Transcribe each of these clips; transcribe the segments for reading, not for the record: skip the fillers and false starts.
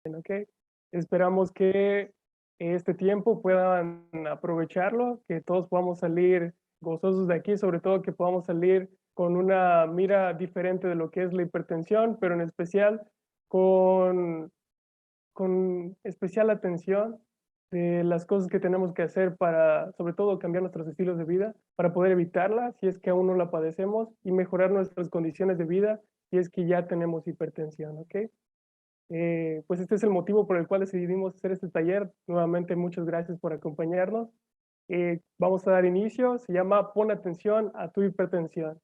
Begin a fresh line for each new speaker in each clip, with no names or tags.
¿ok? Esperamos que este tiempo puedan aprovecharlo, que todos podamos salir gozosos de aquí, sobre todo que podamos salir con una mira diferente de lo que es la hipertensión, pero en especial con, con especial atención de las cosas que tenemos que hacer para, sobre todo, cambiar nuestros estilos de vida, para poder evitarla si es que aún no la padecemos y mejorar nuestras condiciones de vida si es que ya tenemos hipertensión, ¿ok? Pues este es el motivo por el cual decidimos hacer este taller. Nuevamente, muchas gracias por acompañarnos. Vamos a dar inicio. Se llama Pon atención a tu hipertensión.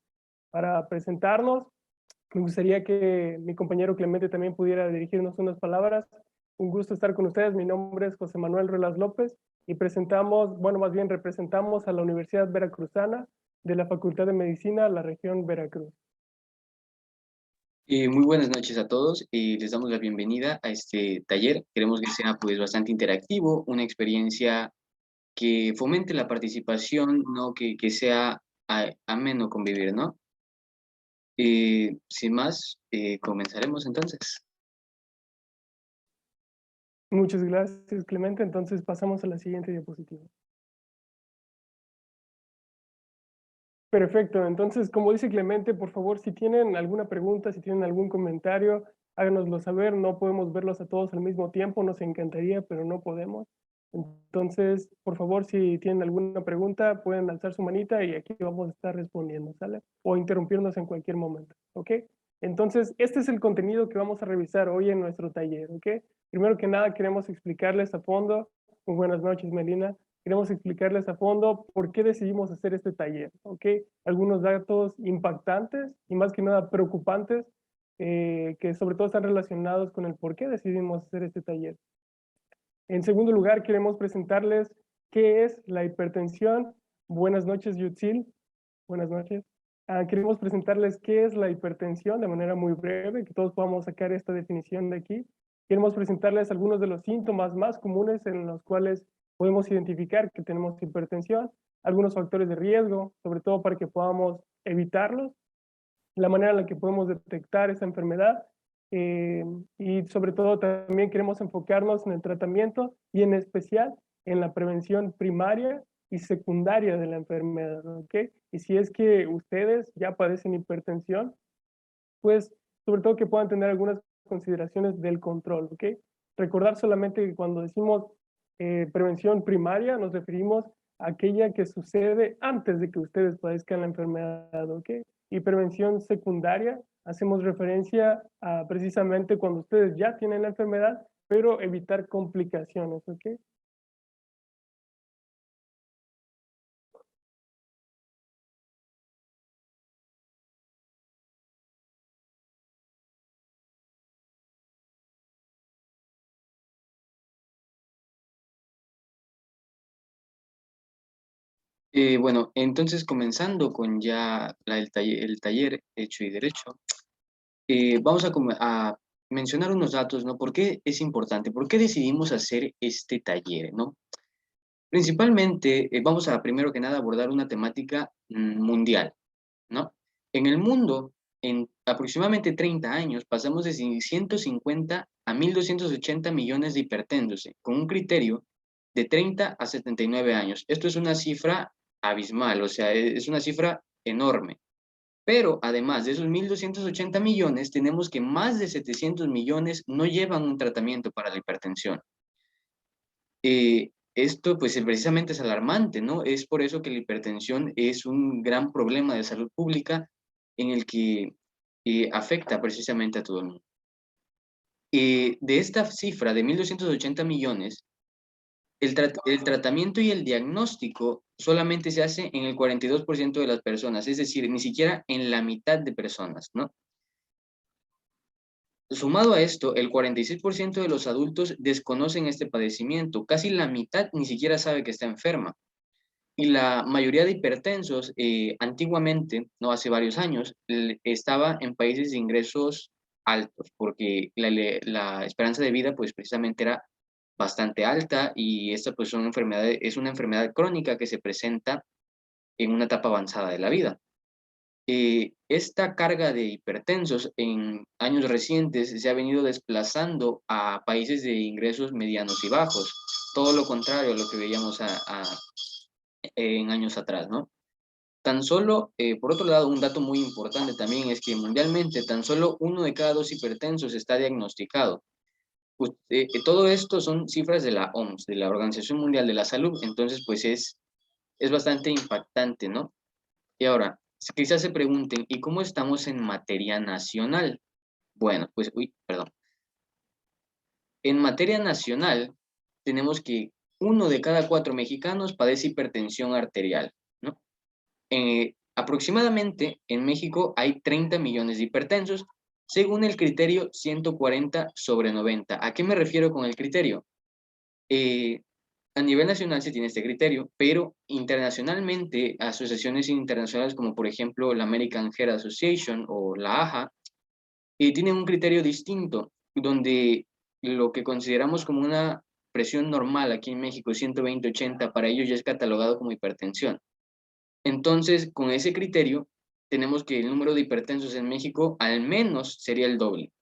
Para presentarnos, me gustaría que mi compañero Clemente también pudiera dirigirnos unas palabras. Un gusto estar con ustedes. Mi nombre es José Manuel Ruelas López y presentamos, bueno, más bien representamos a la Universidad Veracruzana de la Facultad de Medicina, la región Veracruz.
Muy buenas noches a todos. Les damos la bienvenida a este taller. Queremos que sea pues bastante interactivo, una experiencia que fomente la participación, ¿no? Que sea ameno convivir, ¿no? Sin más, comenzaremos entonces.
Muchas gracias, Clemente. Entonces pasamos a la siguiente diapositiva. Perfecto, entonces, como dice Clemente, por favor, si tienen alguna pregunta, si tienen algún comentario, háganoslo saber. No podemos verlos a todos al mismo tiempo, nos encantaría, pero no podemos. Entonces, por favor, si tienen alguna pregunta, pueden alzar su manita y aquí vamos a estar respondiendo, ¿sale? O interrumpirnos en cualquier momento, ¿ok? Entonces, este es el contenido que vamos a revisar hoy en nuestro taller, ¿ok? Primero que nada, queremos explicarles a fondo. Muy buenas noches, Melina. Queremos explicarles a fondo por qué decidimos hacer este taller, ¿ok? Algunos datos impactantes y más que nada preocupantes, que sobre todo están relacionados con el por qué decidimos hacer este taller. En segundo lugar, queremos presentarles qué es la hipertensión. Buenas noches, Yutzil. Buenas noches. Queremos presentarles qué es la hipertensión de manera muy breve, que todos podamos sacar esta definición de aquí. Queremos presentarles algunos de los síntomas más comunes en los cuales podemos identificar que tenemos hipertensión, algunos factores de riesgo, sobre todo para que podamos evitarlos, la manera en la que podemos detectar esa enfermedad, eh, y sobre todo también queremos enfocarnos en el tratamiento y en especial en la prevención primaria y secundaria de la enfermedad, ¿ok? Y si es que ustedes ya padecen hipertensión, pues sobre todo que puedan tener algunas consideraciones del control, ¿ok? Recordar solamente que cuando decimos prevención primaria nos referimos a aquella que sucede antes de que ustedes padezcan la enfermedad, ¿ok? Y prevención secundaria, hacemos referencia a precisamente cuando ustedes ya tienen la enfermedad, pero evitar complicaciones, ¿ok?
Bueno, entonces comenzando con ya el taller Hecho y Derecho, vamos a mencionar unos datos, ¿no? ¿Por qué es importante? ¿Por qué decidimos hacer este taller, ¿no? Principalmente, vamos a primero que nada abordar una temática mundial, ¿no? En el mundo, en aproximadamente 30 años, pasamos de 150 a 1.280 millones de hipertensos, con un criterio de 30 a 79 años. Esto es una cifra abismal, o sea, es una cifra enorme. Pero además de esos 1.280 millones, tenemos que más de 700 millones no llevan un tratamiento para la hipertensión. Esto pues precisamente es alarmante, ¿no? Es por eso que la hipertensión es un gran problema de salud pública en el que afecta precisamente a todo el mundo. De esta cifra de 1.280 millones, el tratamiento y el diagnóstico solamente se hace en el 42% de las personas, es decir, ni siquiera en la mitad de personas, ¿no? Sumado a esto, el 46% de los adultos desconocen este padecimiento, casi la mitad ni siquiera sabe que está enferma. Y la mayoría de hipertensos, antiguamente, no hace varios años, estaba en países de ingresos altos, porque la esperanza de vida, pues precisamente era bastante alta y esta pues es una enfermedad crónica que se presenta en una etapa avanzada de la vida. esta carga de hipertensos en años recientes se ha venido desplazando a países de ingresos medianos y bajos, todo lo contrario a lo que veíamos en años atrás, ¿no? Tan solo, por otro lado, un dato muy importante también es que mundialmente tan solo 1 de cada 2 hipertensos está diagnosticado. Todo esto son cifras de la OMS, de la Organización Mundial de la Salud, entonces pues es bastante impactante, ¿no? Y ahora, quizás se pregunten, ¿y cómo estamos en materia nacional? Bueno, pues, perdón. En materia nacional, tenemos que 1 de cada 4 mexicanos padece hipertensión arterial, ¿no? Aproximadamente en México hay 30 millones de hipertensos, según el criterio 140/90. ¿A qué me refiero con el criterio? Eh, a nivel nacional se tiene este criterio, pero internacionalmente, asociaciones internacionales como por ejemplo la American Heart Association o la AHA, tienen un criterio distinto, donde lo que consideramos como una presión normal aquí en México, 120/80, para ellos ya es catalogado como hipertensión. Entonces, con ese criterio, tenemos que el número de hipertensos en México al menos sería el doble.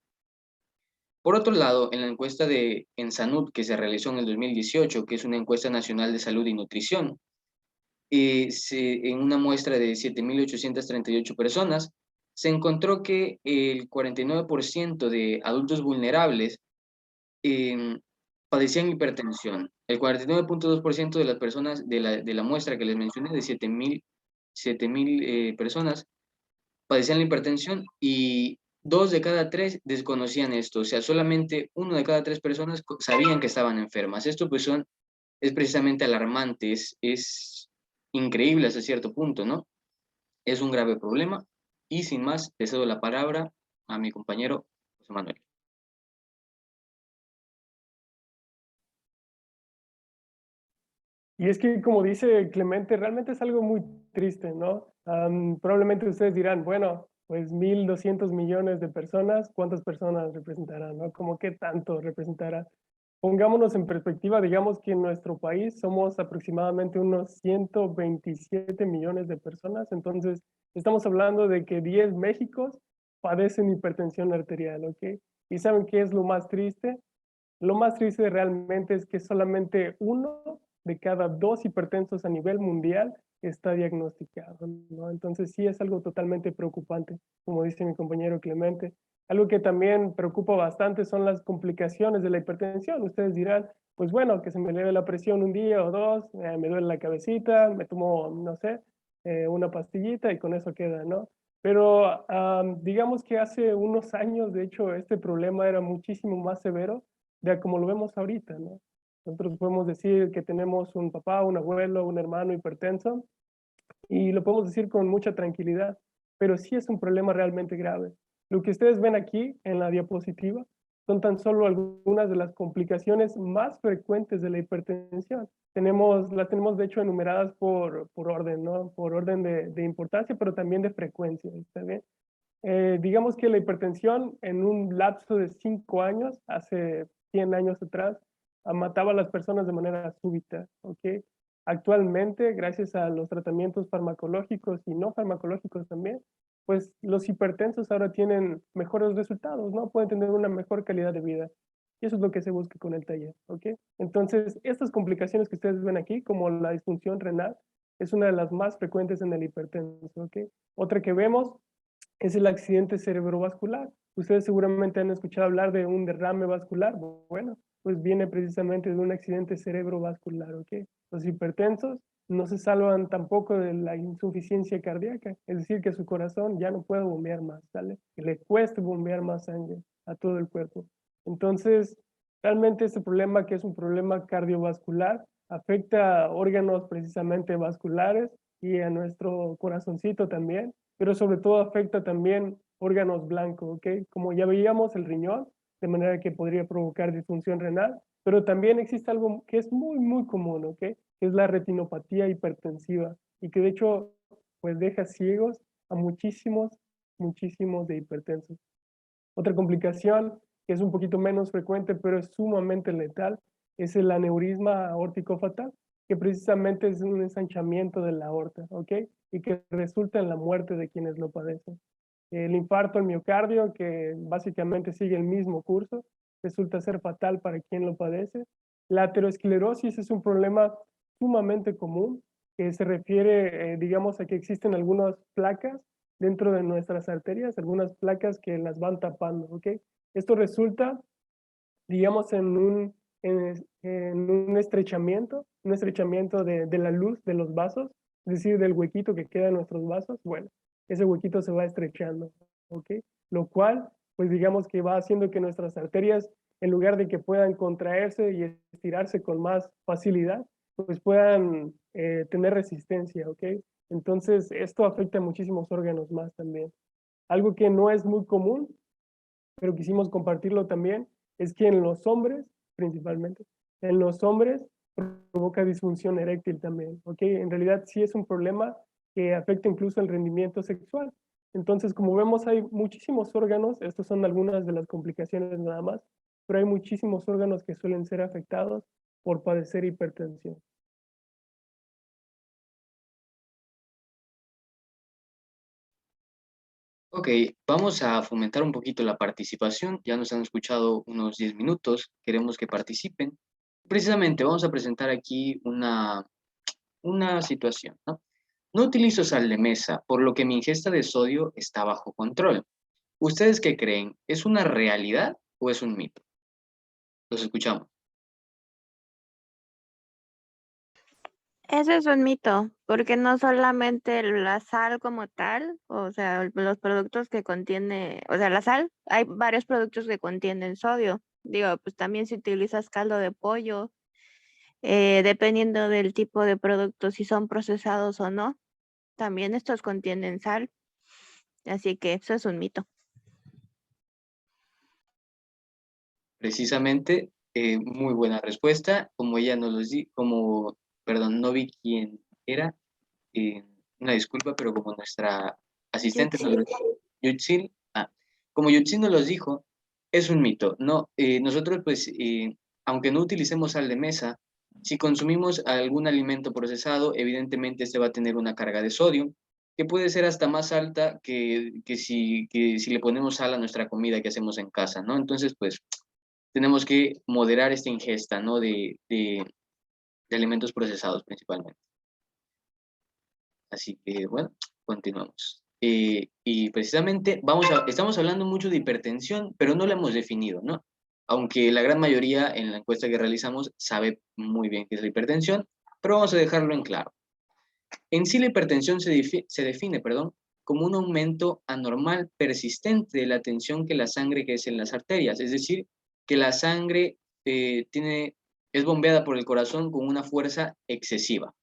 Por otro lado, en la encuesta de Ensanud que se realizó en el 2018, que es una encuesta nacional de salud y nutrición, en una muestra de 7.838 personas, se encontró que el 49% de adultos vulnerables padecían hipertensión. El 49.2% de las personas de la muestra que les mencioné, de 7.000 personas, padecían la hipertensión y 2 de cada 3 desconocían esto. O sea, solamente 1 de cada 3 personas sabían que estaban enfermas. Esto pues es precisamente alarmante, es increíble hasta cierto punto, ¿no? Es un grave problema y sin más, le cedo la palabra a mi compañero José Manuel.
Y es que, como dice Clemente, realmente es algo muy triste, ¿no? Probablemente ustedes dirán, bueno, pues 1.200 millones de personas, ¿cuántas personas representarán, no? ¿Cómo qué tanto representará? Pongámonos en perspectiva, digamos que en nuestro país somos aproximadamente unos 127 millones de personas, entonces estamos hablando de que 10 Méxicos padecen hipertensión arterial, ¿ok? ¿Y saben qué es lo más triste? Lo más triste realmente es que solamente 1 de cada 2 hipertensos a nivel mundial está diagnosticado, ¿no? Entonces sí es algo totalmente preocupante, como dice mi compañero Clemente. Algo que también preocupa bastante son las complicaciones de la hipertensión. Ustedes dirán, pues bueno, que se me eleve la presión un día o dos, me duele la cabecita, me tomo, no sé, una pastillita y con eso queda, ¿no? Pero digamos que hace unos años, de hecho, este problema era muchísimo más severo de como lo vemos ahorita, ¿no? Nosotros podemos decir que tenemos un papá, un abuelo, un hermano hipertenso y lo podemos decir con mucha tranquilidad, pero sí es un problema realmente grave. Lo que ustedes ven aquí en la diapositiva son tan solo algunas de las complicaciones más frecuentes de la hipertensión. Las tenemos de hecho enumeradas por orden, ¿no? Por orden de importancia, pero también de frecuencia, ¿está bien? Digamos que la hipertensión en un lapso de 5 años, hace 100 años atrás, mataba a las personas de manera súbita, ¿ok? Actualmente, gracias a los tratamientos farmacológicos y no farmacológicos también, pues los hipertensos ahora tienen mejores resultados, ¿no? Pueden tener una mejor calidad de vida. Y eso es lo que se busca con el taller, ¿ok? Entonces, estas complicaciones que ustedes ven aquí, como la disfunción renal, es una de las más frecuentes en el hipertenso, ¿ok? Otra que vemos es el accidente cerebrovascular. Ustedes seguramente han escuchado hablar de un derrame vascular. Bueno, pues viene precisamente de un accidente cerebrovascular, ¿ok? Los hipertensos no se salvan tampoco de la insuficiencia cardíaca, es decir, que su corazón ya no puede bombear más, ¿sale? Que le cueste bombear más sangre a todo el cuerpo. Entonces, realmente este problema, que es un problema cardiovascular, afecta a órganos precisamente vasculares y a nuestro corazoncito también, pero sobre todo afecta también órganos blancos, ¿ok? Como ya veíamos, el riñón, de manera que podría provocar disfunción renal, pero también existe algo que es muy, muy común, ¿ok? Que es la retinopatía hipertensiva y que de hecho, pues deja ciegos a muchísimos, muchísimos de hipertensos. Otra complicación que es un poquito menos frecuente, pero es sumamente letal, es el aneurisma aórtico fatal. que precisamente es un ensanchamiento de la aorta, ¿ok? Y que resulta en la muerte de quienes lo padecen. El infarto al miocardio, que básicamente sigue el mismo curso, resulta ser fatal para quien lo padece. La aterosclerosis es un problema sumamente común, que se refiere, digamos, a que existen algunas placas dentro de nuestras arterias, algunas placas que las van tapando, ¿ok? Esto resulta, digamos, en un estrechamiento de la luz de los vasos, es decir, del huequito que queda en nuestros vasos. Bueno, ese huequito se va estrechando, ¿ok? Lo cual, pues digamos que va haciendo que nuestras arterias, en lugar de que puedan contraerse y estirarse con más facilidad, pues puedan tener resistencia, ¿ok? Entonces, esto afecta a muchísimos órganos más también. Algo que no es muy común, pero quisimos compartirlo también, es que en los hombres, principalmente, en los hombres provoca disfunción eréctil también, ¿ok? En realidad sí es un problema que afecta incluso el rendimiento sexual. Entonces, como vemos, hay muchísimos órganos, estas son algunas de las complicaciones nada más, pero hay muchísimos órganos que suelen ser afectados por padecer hipertensión.
Ok, vamos a fomentar un poquito la participación. Ya nos han escuchado unos 10 minutos. Queremos que participen. Precisamente vamos a presentar aquí una situación, ¿no? No utilizo sal de mesa, por lo que mi ingesta de sodio está bajo control. ¿Ustedes qué creen? ¿Es una realidad o es un mito? Los escuchamos.
Eso es un mito, porque no solamente la sal como tal, o sea, los productos que contiene, o sea, la sal, hay varios productos que contienen sodio. Digo, pues también si utilizas caldo de pollo, dependiendo del tipo de producto, si son procesados o no, también estos contienen sal. Así que eso es un mito.
Precisamente, muy buena respuesta. Como ella nos lo dijo, perdón, no vi quién era. eh, una disculpa, pero como nuestra asistente nos
Yutzi.
lo dijo, Yutzil, como Yutzil nos los dijo, es un mito, ¿no? Nosotros, pues, aunque no utilicemos sal de mesa, si consumimos algún alimento procesado, evidentemente este va a tener una carga de sodio, que puede ser hasta más alta que si le ponemos sal a nuestra comida que hacemos en casa, ¿no? Entonces, pues, tenemos que moderar esta ingesta, ¿no? De alimentos procesados principalmente. Así que, bueno, continuamos. Y precisamente estamos hablando mucho de hipertensión, pero no la hemos definido, ¿no? Aunque la gran mayoría en la encuesta que realizamos sabe muy bien qué es la hipertensión, pero vamos a dejarlo en claro. En sí la hipertensión se define, perdón, como un aumento anormal persistente de la tensión que la sangre crece en las arterias, es decir, que la sangre es bombeada por el corazón con una fuerza excesiva.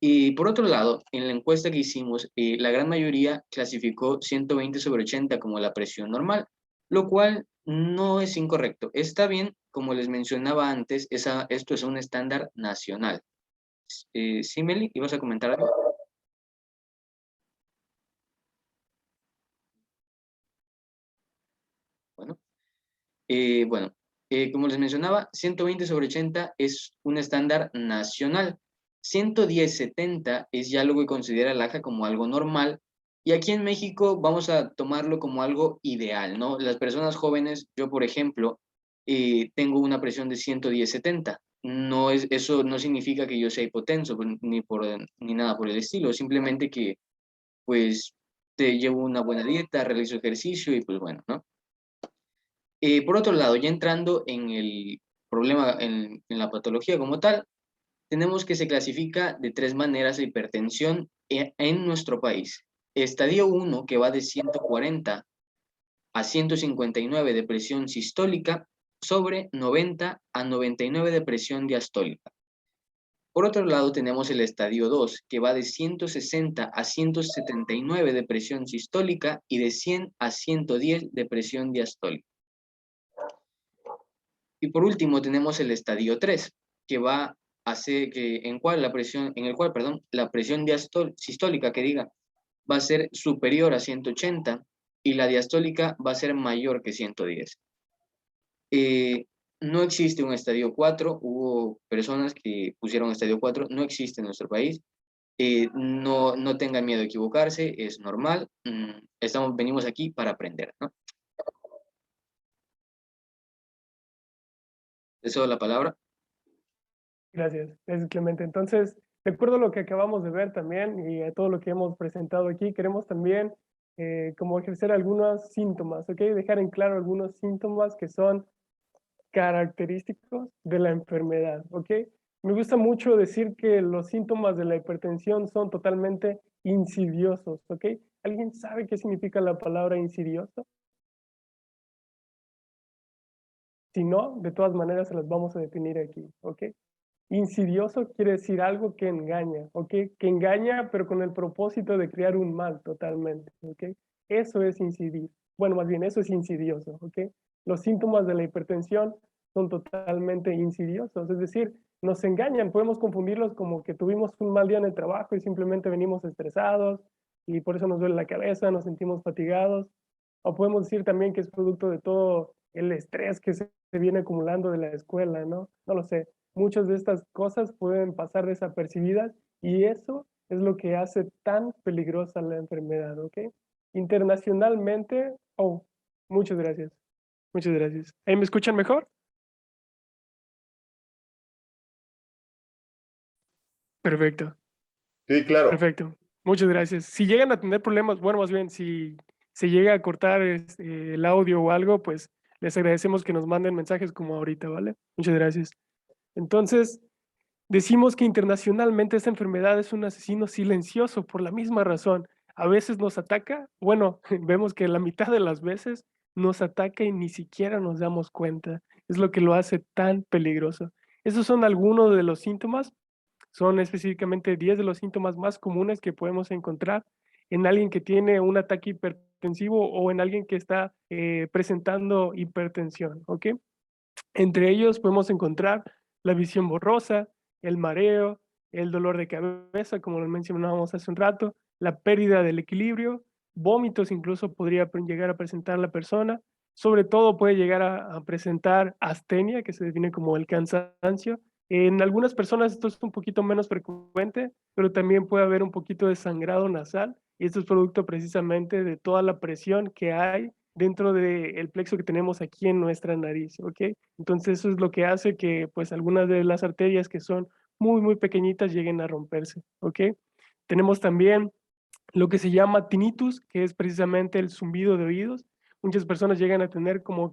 Y por otro lado, en la encuesta que hicimos, la gran mayoría clasificó 120/80 como la presión normal, lo cual no es incorrecto. Está bien, como les mencionaba antes, esto es un estándar nacional. ¿Sí, Meli? ¿Ibas a comentar algo? Bueno, como les mencionaba, 120/80 es un estándar nacional. 110/70 es ya lo que considera la AJA como algo normal. Y aquí en México vamos a tomarlo como algo ideal, ¿no? Las personas jóvenes, yo por ejemplo, tengo una presión de 110/70. Eso no significa que yo sea hipotenso, pues, ni nada por el estilo, simplemente que pues te llevo una buena dieta, realizo ejercicio y pues bueno, ¿no? Por otro lado, ya entrando en el problema, en la patología como tal, tenemos que se clasifica de tres maneras la hipertensión en nuestro país. Estadio 1, que va de 140 a 159 de presión sistólica, sobre 90 a 99 de presión diastólica. Por otro lado, tenemos el estadio 2, que va de 160 a 179 de presión sistólica y de 100 a 110 de presión diastólica. Y por último tenemos el estadio 3, que va a ser en el cual, perdón, la presión sistólica que diga va a ser superior a 180 y la diastólica va a ser mayor que 110. no existe un estadio 4, hubo personas que pusieron estadio 4, no existe en nuestro país. No tengan miedo de equivocarse, es normal. Venimos aquí para aprender, ¿no? Eso la palabra.
Gracias, Clemente. Entonces, de acuerdo a lo que acabamos de ver también y a todo lo que hemos presentado aquí, queremos también como ejercer algunos síntomas, ¿ok? Dejar en claro algunos síntomas que son característicos de la enfermedad, ¿ok? Me gusta mucho decir que los síntomas de la hipertensión son totalmente insidiosos, ¿ok? ¿Alguien sabe qué significa la palabra insidioso? Si no, de todas maneras se las vamos a definir aquí, ¿ok? Insidioso quiere decir algo que engaña, ¿ok? Que engaña, pero con el propósito de crear un mal totalmente, ¿ok? Eso es incidir. Bueno, más bien, eso es insidioso, ¿ok? Los síntomas de la hipertensión son totalmente insidiosos, es decir, nos engañan, podemos confundirlos como que tuvimos un mal día en el trabajo y simplemente venimos estresados y por eso nos duele la cabeza, nos sentimos fatigados, o podemos decir también que es producto de todo el estrés que se viene acumulando de la escuela, ¿no? No lo sé. Muchas de estas cosas pueden pasar desapercibidas y eso es lo que hace tan peligrosa la enfermedad, ¿ok? Internacionalmente, oh, muchas gracias, muchas gracias. ¿Ahí me escuchan mejor? Perfecto,
Sí, claro.
perfecto. Muchas gracias. Si llegan a tener problemas, bueno, más bien, si se llega a cortar el audio o algo, pues les agradecemos que nos manden mensajes como ahorita, ¿vale? Muchas gracias. Entonces, decimos que internacionalmente esta enfermedad es un asesino silencioso por la misma razón. A veces nos ataca, bueno, vemos que la mitad de las veces nos ataca y ni siquiera nos damos cuenta. Es lo que lo hace tan peligroso. Esos son algunos de los síntomas, son específicamente 10 de los síntomas más comunes que podemos encontrar en alguien que tiene un ataque hipertensivo o en alguien que está presentando hipertensión, ¿ok? Entre ellos podemos encontrar la visión borrosa, el mareo, el dolor de cabeza, como lo mencionábamos hace un rato, la pérdida del equilibrio, vómitos incluso podría llegar a presentar la persona, sobre todo puede llegar a presentar astenia, que se define como el cansancio. En algunas personas esto es un poquito menos frecuente, pero también puede haber un poquito de sangrado nasal, y esto es producto precisamente de toda la presión que hay dentro del plexo que tenemos aquí en nuestra nariz, ¿ok? Entonces eso es lo que hace que pues algunas de las arterias que son muy, muy pequeñitas lleguen a romperse, ¿ok? Tenemos también lo que se llama tinnitus, que es precisamente el zumbido de oídos. Muchas personas llegan a tener como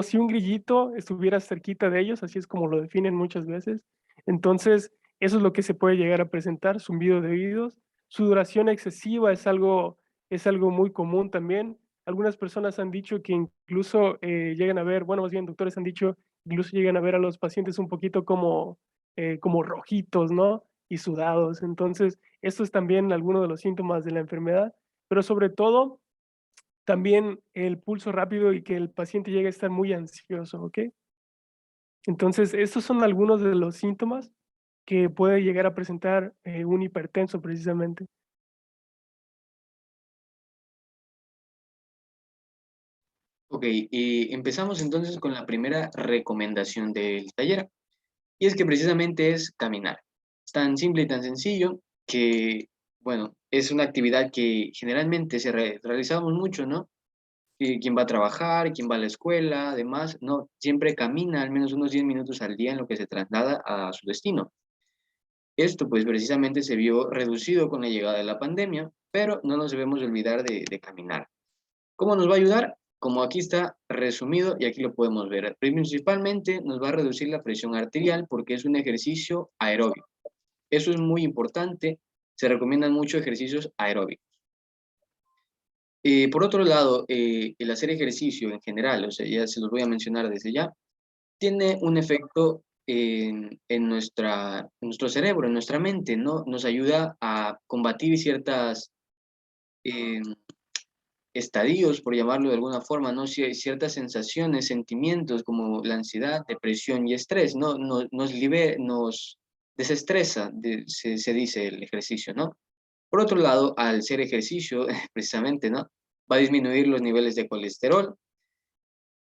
si un grillito estuviera cerquita de ellos, así es como lo definen muchas veces. Entonces, eso es lo que se puede llegar a presentar, zumbido de oídos. Sudoración excesiva es algo muy común también. Algunas personas han dicho que incluso llegan a ver, bueno, más bien doctores han dicho, incluso llegan a ver a los pacientes un poquito como rojitos, ¿no? Y sudados. Entonces, esto es también alguno de los síntomas de la enfermedad, pero sobre todo también el pulso rápido y que el paciente llegue a estar muy ansioso, ¿ok? Entonces, estos son algunos de los síntomas que puede llegar a presentar un hipertenso precisamente.
Ok, y empezamos entonces con la primera recomendación del taller, y es que precisamente es caminar. Es tan simple y tan sencillo que, bueno, es una actividad que generalmente realizamos mucho, ¿no? Quien va a trabajar, quien va a la escuela, además, no, siempre camina al menos unos 10 minutos al día en lo que se traslada a su destino. Esto pues precisamente se vio reducido con la llegada de la pandemia, pero no nos debemos olvidar de caminar. ¿Cómo nos va a ayudar? Como aquí está resumido y aquí lo podemos ver. Principalmente nos va a reducir la presión arterial porque es un ejercicio aeróbico. Eso es muy importante. Se recomiendan mucho ejercicios aeróbicos. Por otro lado, el hacer ejercicio en general, o sea, ya se los voy a mencionar desde ya, tiene un efecto en nuestro cerebro, en nuestra mente, ¿no? Nos ayuda a combatir ciertas eh, estadios, por llamarlo de alguna forma, ¿no? Ciertas sensaciones, sentimientos como la ansiedad, depresión y estrés, ¿no? Nos desestresa, se dice el ejercicio, ¿no? Por otro lado, al ser ejercicio, precisamente, ¿no? Va a disminuir los niveles de colesterol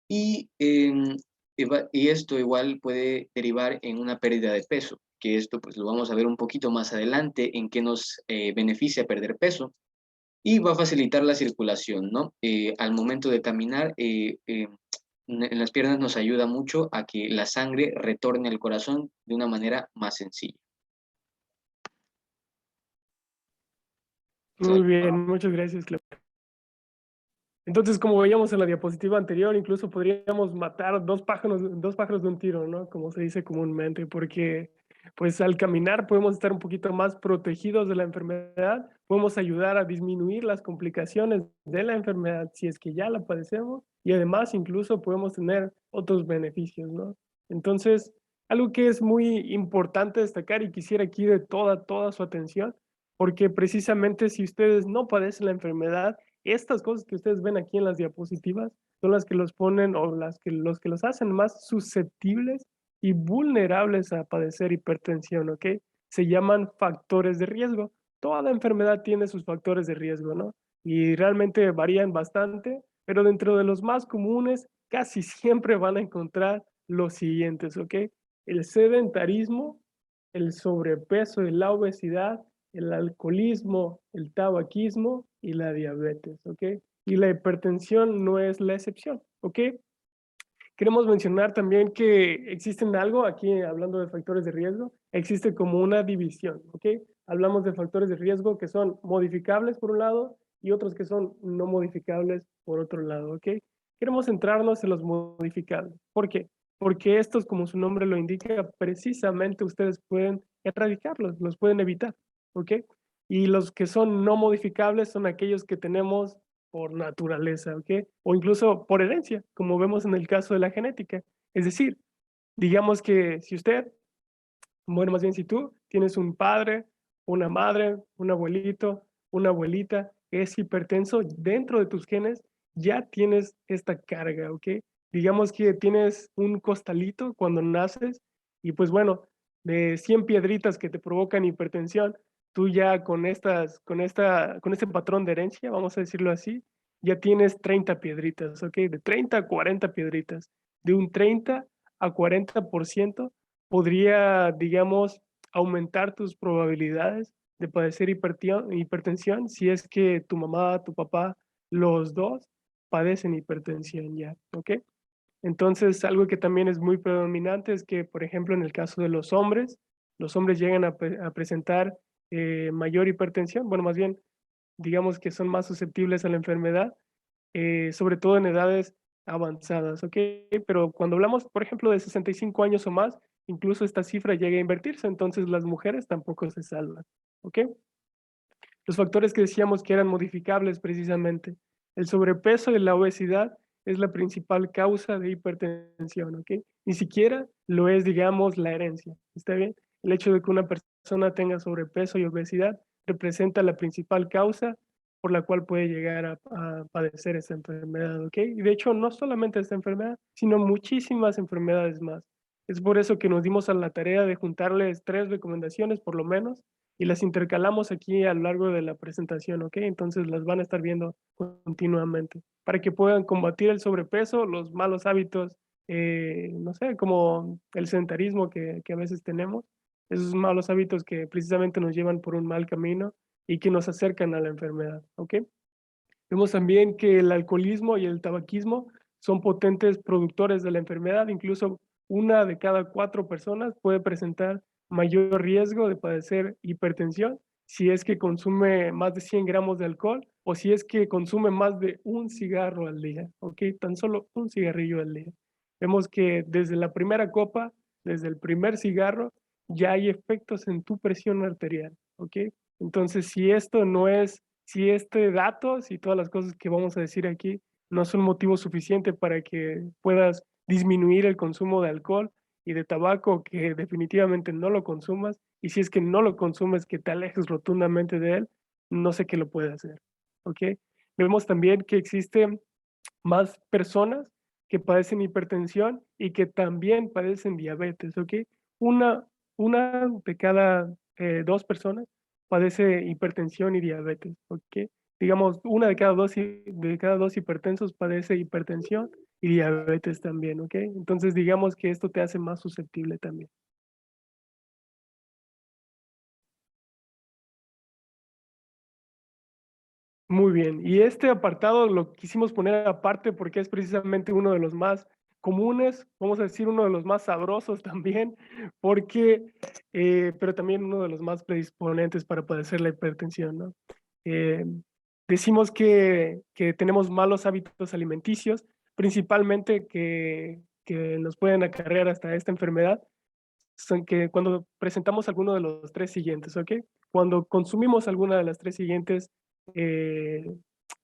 y y esto igual puede derivar en una pérdida de peso, que esto pues lo vamos a ver un poquito más adelante en qué nos beneficia perder peso y va a facilitar la circulación, ¿no? Al momento de caminar, en las piernas nos ayuda mucho a que la sangre retorne al corazón de una manera más sencilla.
Muy bien, muchas gracias, Clau. Entonces, como veíamos en la diapositiva anterior, incluso podríamos matar dos pájaros de un tiro, ¿no? Como se dice comúnmente, porque pues al caminar podemos estar un poquito más protegidos de la enfermedad, podemos ayudar a disminuir las complicaciones de la enfermedad si es que ya la padecemos y además incluso podemos tener otros beneficios, ¿no? Entonces, algo que es muy importante destacar y quisiera aquí de toda su atención, porque precisamente si ustedes no padecen la enfermedad, estas cosas que ustedes ven aquí en las diapositivas son las que los ponen o los que los hacen más susceptibles y vulnerables a padecer hipertensión, ¿ok? Se llaman factores de riesgo. Toda enfermedad tiene sus factores de riesgo, ¿no? Y realmente varían bastante, pero dentro de los más comunes casi siempre van a encontrar los siguientes, ¿ok? El sedentarismo, el sobrepeso y la obesidad, el alcoholismo, el tabaquismo y la diabetes, ¿ok? Y la hipertensión no es la excepción, ¿ok? Queremos mencionar también que existen algo, aquí hablando de factores de riesgo, existe como una división, ¿ok? Hablamos de factores de riesgo que son modificables por un lado y otros que son no modificables por otro lado, ¿ok? Queremos centrarnos en los modificables. ¿Por qué? Porque estos, como su nombre lo indica, precisamente ustedes pueden erradicarlos, los pueden evitar, ¿ok? Y los que son no modificables son aquellos que tenemos por naturaleza, ¿ok? O incluso por herencia, como vemos en el caso de la genética. Es decir, digamos que si usted, bueno, más bien si tú tienes un padre, una madre, un abuelito, una abuelita que es hipertenso, dentro de tus genes ya tienes esta carga, ¿ok? Digamos que tienes un costalito cuando naces y pues bueno, de 100 piedritas que te provocan hipertensión, tú ya con este patrón de herencia, vamos a decirlo así, ya tienes 30 piedritas, ¿ok? De 30 a 40 piedritas. De un 30 a 40% podría, digamos, aumentar tus probabilidades de padecer hipertensión si es que tu mamá, tu papá, los dos padecen hipertensión ya, ¿ok? Entonces, algo que también es muy predominante es que, por ejemplo, en el caso de los hombres llegan a presentar mayor hipertensión, bueno, más bien, digamos que son más susceptibles a la enfermedad, sobre todo en edades avanzadas, ¿ok? Pero cuando hablamos, por ejemplo, de 65 años o más, incluso esta cifra llega a invertirse, entonces las mujeres tampoco se salvan, ¿ok? Los factores que decíamos que eran modificables precisamente, el sobrepeso y la obesidad es la principal causa de hipertensión, ¿ok? Ni siquiera lo es, digamos, la herencia, ¿está bien? El hecho de que una persona tenga sobrepeso y obesidad representa la principal causa por la cual puede llegar a padecer esta enfermedad, ¿ok? Y de hecho, no solamente esta enfermedad, sino muchísimas enfermedades más. Es por eso que nos dimos a la tarea de juntarles 3 recomendaciones, por lo menos, y las intercalamos aquí a lo largo de la presentación, ¿ok? Entonces las van a estar viendo continuamente para que puedan combatir el sobrepeso, los malos hábitos, no sé, como el sedentarismo que a veces tenemos, esos malos hábitos que precisamente nos llevan por un mal camino y que nos acercan a la enfermedad, ¿ok? Vemos también que el alcoholismo y el tabaquismo son potentes productores de la enfermedad, incluso 1 de cada 4 personas puede presentar mayor riesgo de padecer hipertensión si es que consume más de 100 gramos de alcohol o si es que consume más de un cigarro al día, ¿ok? Tan solo un cigarrillo al día. Vemos que desde la primera copa, desde el primer cigarro, ya hay efectos en tu presión arterial, ¿ok? Entonces, si este dato, si todas las cosas que vamos a decir aquí no son motivo suficiente para que puedas disminuir el consumo de alcohol y de tabaco, que definitivamente no lo consumas, y si es que no lo consumes, que te alejes rotundamente de él, no sé qué lo puede hacer, ¿ok? Vemos también que existen más personas que padecen hipertensión y que también padecen diabetes, ¿ok? Una, una de cada 2 personas padece hipertensión y diabetes, ¿ok? Digamos, 1 de cada 2 hipertensos padece hipertensión y diabetes también, ¿ok? Entonces digamos que esto te hace más susceptible también. Muy bien, y este apartado lo quisimos poner aparte porque es precisamente uno de los más comunes, vamos a decir uno de los más sabrosos también, porque, pero también uno de los más predisponentes para padecer la hipertensión, ¿no? Eh, decimos que tenemos malos hábitos alimenticios, principalmente que nos pueden acarrear hasta esta enfermedad, son que cuando presentamos alguno de los tres siguientes, ¿ok? Cuando consumimos alguna de las tres siguientes eh,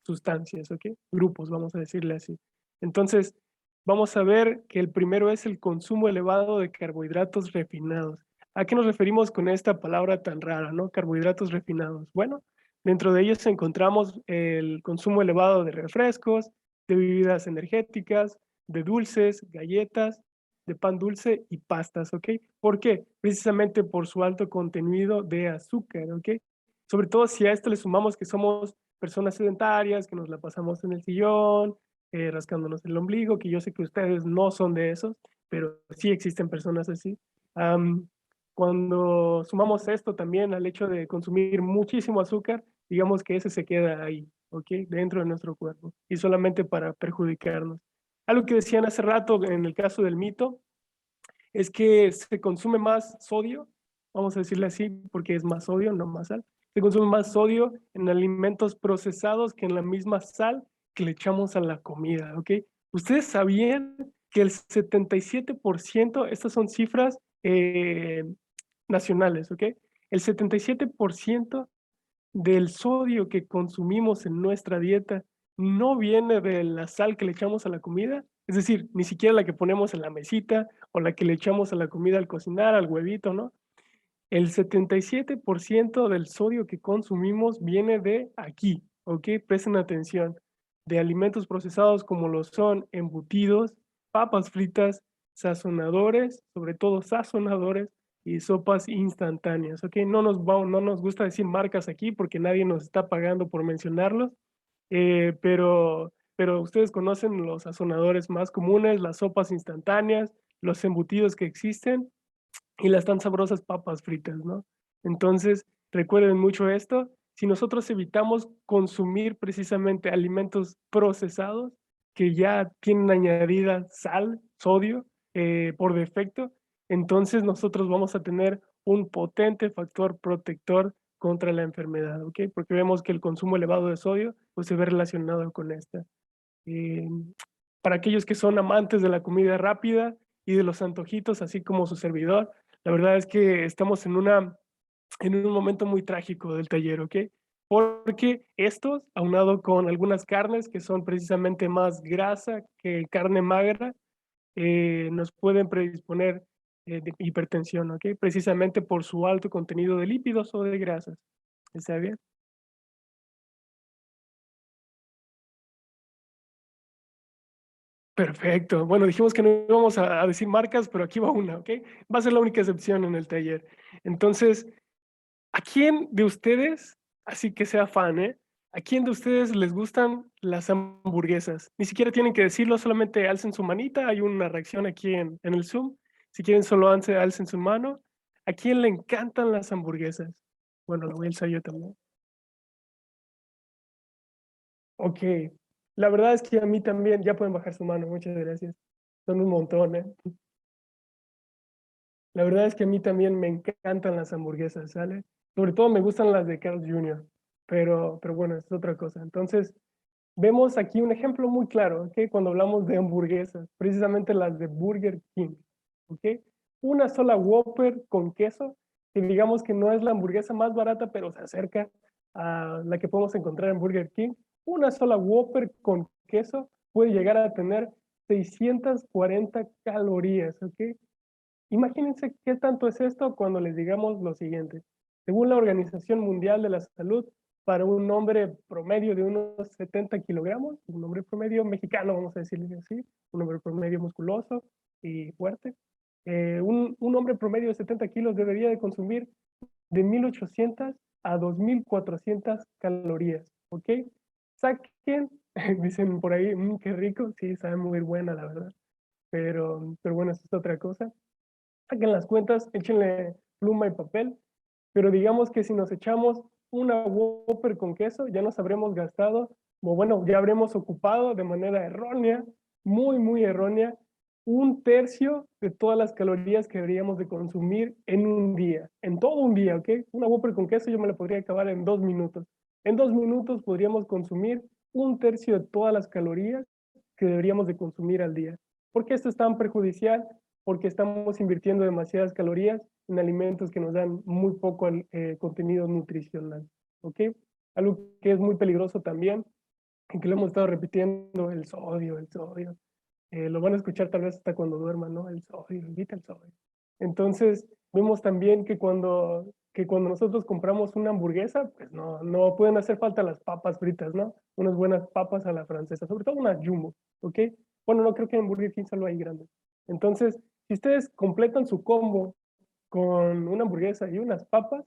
sustancias, ¿ok? Grupos, vamos a decirle así. Entonces, vamos a ver que el primero es el consumo elevado de carbohidratos refinados. ¿A qué nos referimos con esta palabra tan rara, ¿no? Carbohidratos refinados. Bueno, dentro de ellos encontramos el consumo elevado de refrescos, de bebidas energéticas, de dulces, galletas, de pan dulce y pastas, ¿ok? ¿Por qué? Precisamente por su alto contenido de azúcar, ¿ok? Sobre todo si a esto le sumamos que somos personas sedentarias, que nos la pasamos en el sillón, rascándonos el ombligo, que yo sé que ustedes no son de esos, pero sí existen personas así. Cuando sumamos esto también al hecho de consumir muchísimo azúcar, digamos que ese se queda ahí, ¿ok? Dentro de nuestro cuerpo y solamente para perjudicarnos. Algo que decían hace rato en el caso del mito es que se consume más sodio, vamos a decirle así, porque es más sodio, no más sal. Se consume más sodio en alimentos procesados que en la misma sal que le echamos a la comida, ¿ok? ¿Ustedes sabían que el 77%, estas son cifras nacionales, ¿ok? El 77% del sodio que consumimos en nuestra dieta no viene de la sal que le echamos a la comida, es decir, ni siquiera la que ponemos en la mesita o la que le echamos a la comida al cocinar, al huevito, ¿no? El 77% del sodio que consumimos viene de aquí, ¿ok? Presten atención, de alimentos procesados como lo son embutidos, papas fritas, sazonadores, sobre todo sazonadores, y sopas instantáneas, ¿ok? No nos gusta decir marcas aquí porque nadie nos está pagando por mencionarlos, pero ustedes conocen los sazonadores más comunes, las sopas instantáneas, los embutidos que existen y las tan sabrosas papas fritas, ¿no? Entonces, recuerden mucho esto. Si nosotros evitamos consumir precisamente alimentos procesados que ya tienen añadida sal, sodio, por defecto, entonces nosotros vamos a tener un potente factor protector contra la enfermedad, ¿ok? Porque vemos que el consumo elevado de sodio pues, se ve relacionado con esta. Eh, para aquellos que son amantes de la comida rápida y de los antojitos, así como su servidor, la verdad es que estamos en un momento muy trágico del taller, ¿ok? Porque estos, aunado con algunas carnes que son precisamente más grasa que carne magra, nos pueden predisponer de hipertensión, ¿ok? Precisamente por su alto contenido de lípidos o de grasas. ¿Está bien? Perfecto. Bueno, dijimos que no íbamos a decir marcas, pero aquí va una, ¿ok? Va a ser la única excepción en el taller. Entonces, ¿a quién de ustedes, así que sea fan, ¿a quién de ustedes les gustan las hamburguesas? Ni siquiera tienen que decirlo, solamente alcen su manita, hay una reacción aquí en el Zoom. Si quieren, solo alcen su mano. ¿A quién le encantan las hamburguesas? Bueno, lo voy a alzar yo también. Ok. La verdad es que a mí también, ya pueden bajar su mano, muchas gracias. Son un montón, ¿eh? La verdad es que a mí también me encantan las hamburguesas, ¿sale? Sobre todo me gustan las de Carl's Jr., pero bueno, es otra cosa. Entonces, vemos aquí un ejemplo muy claro, ¿ok? Cuando hablamos de hamburguesas, precisamente las de Burger King, ¿ok? Una sola Whopper con queso, que digamos que no es la hamburguesa más barata, pero se acerca a la que podemos encontrar en Burger King. Una sola Whopper con queso puede llegar a tener 640 calorías, ¿ok? Imagínense qué tanto es esto cuando les digamos lo siguiente. Según la Organización Mundial de la Salud, para un hombre promedio de unos 70 kilogramos, un hombre promedio mexicano, vamos a decirle así, un hombre promedio musculoso y fuerte, un hombre promedio de 70 kilos debería de consumir de 1.800 a 2.400 calorías, ¿ok? Saquen Dicen por ahí, qué rico, sí, sabe muy buena, la verdad. Pero bueno, eso es otra cosa. Saquen las cuentas, échenle pluma y papel, pero digamos que si nos echamos una Whopper con queso, ya nos habremos gastado, o bueno, ya habremos ocupado de manera errónea, muy, muy errónea, un tercio de todas las calorías que deberíamos de consumir en un día, en todo un día, ¿ok? Una Whopper con queso yo me la podría acabar en 2 minutos. En 2 minutos podríamos consumir un tercio de todas las calorías que deberíamos de consumir al día. ¿Por qué esto es tan perjudicial? Porque estamos invirtiendo demasiadas calorías en alimentos que nos dan muy poco contenido nutricional, ¿ok? Algo que es muy peligroso también, y que lo hemos estado repitiendo, el sodio, el sodio. Lo van a escuchar tal vez hasta cuando duerman, ¿no? El sodio, evita el sodio. Entonces, vemos también que cuando nosotros compramos una hamburguesa, pues no pueden hacer falta las papas fritas, ¿no? Unas buenas papas a la francesa, sobre todo unas Jumbo, ¿ok? Bueno, no creo que en Burger King solo hay grandes. Entonces, si ustedes completan su combo con una hamburguesa y unas papas,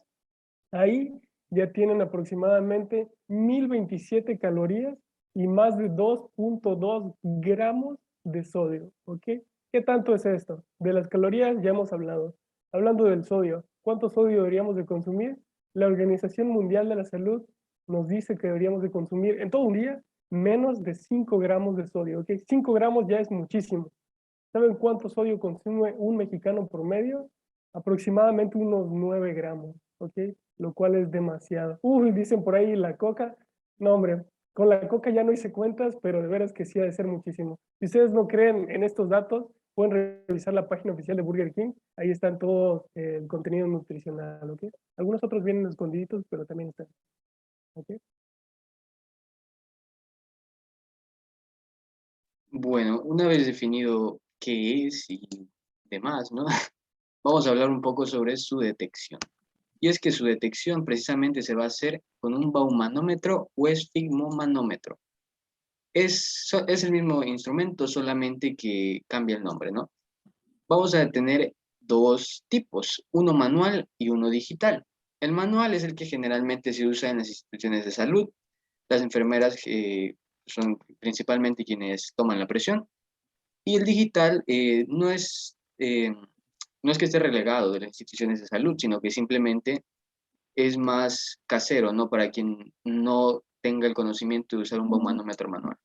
ahí ya tienen aproximadamente 1027 calorías y más de 2.2 gramos de sodio, ¿ok? ¿Qué tanto es esto? De las calorías ya hemos hablado. Hablando del sodio, ¿cuánto sodio deberíamos de consumir? La Organización Mundial de la Salud nos dice que deberíamos de consumir en todo un día menos de 5 gramos de sodio, ¿ok? 5 gramos ya es muchísimo. ¿Saben cuánto sodio consume un mexicano promedio? Aproximadamente unos 9 gramos, ¿ok? Lo cual es demasiado. Uy, dicen por ahí la coca. No, hombre, con la coca ya no hice cuentas, pero de veras que sí ha de ser muchísimo. Si ustedes no creen en estos datos, pueden revisar la página oficial de Burger King. Ahí están todo el contenido nutricional, ¿ok? Algunos otros vienen escondiditos, pero también están, ¿ok?
Bueno, una vez definido qué es y demás, ¿no? Vamos a hablar un poco sobre su detección. Y es que su detección precisamente se va a hacer con un baumanómetro o esfigmomanómetro. Es el mismo instrumento, solamente que cambia el nombre, ¿no? Vamos a tener dos tipos, uno manual y uno digital. El manual es el que generalmente se usa en las instituciones de salud. Las enfermeras son principalmente quienes toman la presión. Y el digital no es que esté relegado de las instituciones de salud, sino que simplemente es más casero, ¿no? Para quien no tenga el conocimiento de usar un baumanómetro manual.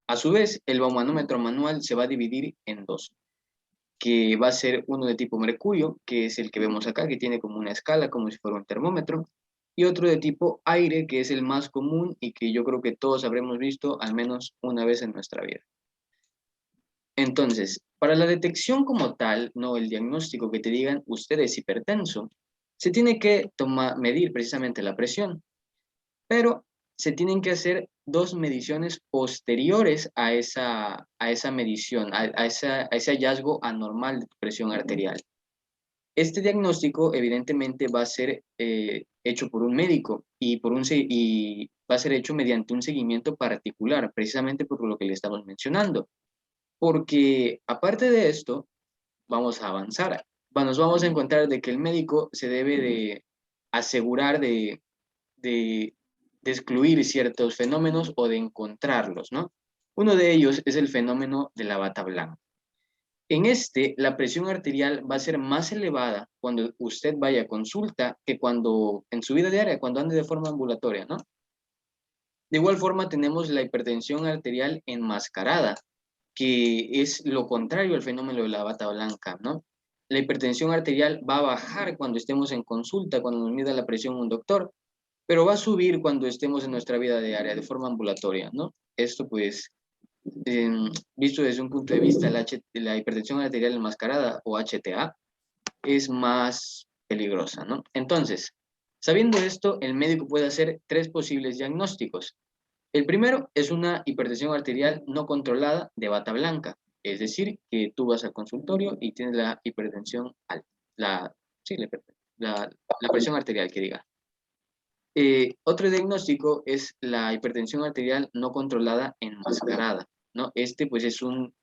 A su vez, el baumanómetro manual se va a dividir en dos, que va a ser uno de tipo mercurio, que es el que vemos acá, que tiene como una escala, como si fuera un termómetro, y otro de tipo aire, que es el más común y que yo creo que todos habremos visto al menos una vez en nuestra vida. Entonces, para la detección como tal, no el diagnóstico que te digan usted es hipertenso, se tiene que medir precisamente la presión, pero se tienen que hacer dos mediciones posteriores a esa medición, a ese hallazgo anormal de presión arterial. Este diagnóstico evidentemente va a ser hecho por un médico y va a ser hecho mediante un seguimiento particular, precisamente por lo que le estamos mencionando. Porque aparte de esto, vamos a avanzar. Nos vamos a encontrar de que el médico se debe de asegurar de excluir ciertos fenómenos o de encontrarlos, ¿no? Uno de ellos es el fenómeno de la bata blanca. En este, la presión arterial va a ser más elevada cuando usted vaya a consulta que cuando en su vida diaria, cuando ande de forma ambulatoria, ¿no? De igual forma tenemos la hipertensión arterial enmascarada, que es lo contrario al fenómeno de la bata blanca, ¿no? La hipertensión arterial va a bajar cuando estemos en consulta, cuando nos mida la presión un doctor, pero va a subir cuando estemos en nuestra vida diaria de forma ambulatoria, ¿no? Esto pues, visto desde un punto de vista, la hipertensión arterial enmascarada o HTA es más peligrosa, ¿no? Entonces, sabiendo esto, el médico puede hacer tres posibles diagnósticos. El primero es una hipertensión arterial no controlada de bata blanca, es decir, que tú vas al consultorio y tienes la hipertensión alta, sí, la presión arterial, que diga. Otro diagnóstico es la hipertensión arterial no controlada enmascarada, ¿no? Este pues es un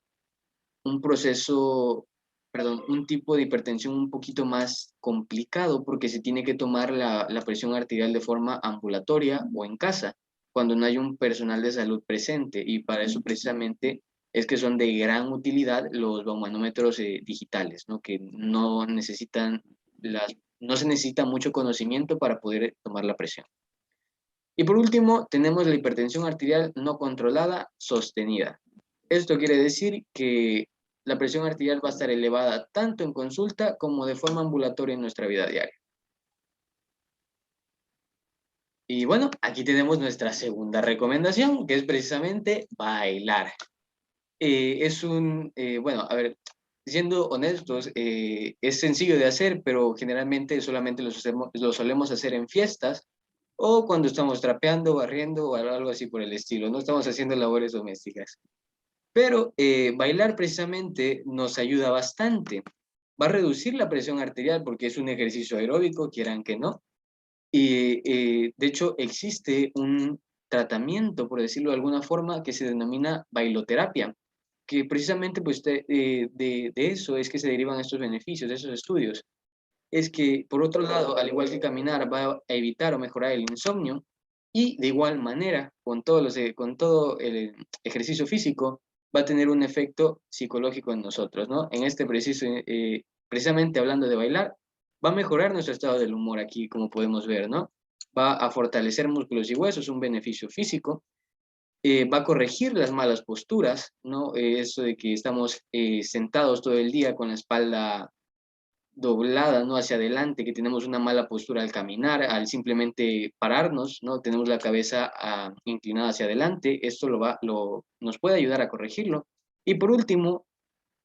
proceso, perdón, un tipo de hipertensión un poquito más complicado porque se tiene que tomar la presión arterial de forma ambulatoria o en casa, cuando no hay un personal de salud presente, y para eso precisamente es que son de gran utilidad los baumanómetros digitales, ¿no? Que no necesitan no se necesita mucho conocimiento para poder tomar la presión. Y por último, tenemos la hipertensión arterial no controlada sostenida. Esto quiere decir que la presión arterial va a estar elevada tanto en consulta como de forma ambulatoria en nuestra vida diaria. Y bueno, aquí tenemos nuestra segunda recomendación, que es precisamente bailar. Bueno, a ver, siendo honestos, es sencillo de hacer, pero generalmente solamente lo solemos hacer en fiestas o cuando estamos trapeando, barriendo o algo así por el estilo. No estamos haciendo labores domésticas. Pero bailar precisamente nos ayuda bastante. Va a reducir la presión arterial porque es un ejercicio aeróbico, quieran que no. Y de hecho existe un tratamiento, por decirlo de alguna forma, que se denomina bailoterapia, que precisamente pues, de eso es que se derivan estos beneficios, de esos estudios. Es que, por otro lado, al igual que caminar, va a evitar o mejorar el insomnio, y de igual manera, con todo el ejercicio físico, va a tener un efecto psicológico en nosotros, ¿no? En este precisamente hablando de bailar, va a mejorar nuestro estado del humor aquí, como podemos ver, ¿no? Va a fortalecer músculos y huesos, un beneficio físico, va a corregir las malas posturas, ¿no? Eso de que estamos sentados todo el día con la espalda doblada, ¿no? Hacia adelante, que tenemos una mala postura al caminar, al simplemente pararnos, ¿no? Tenemos la cabeza inclinada hacia adelante, esto nos puede ayudar a corregirlo. Y por último,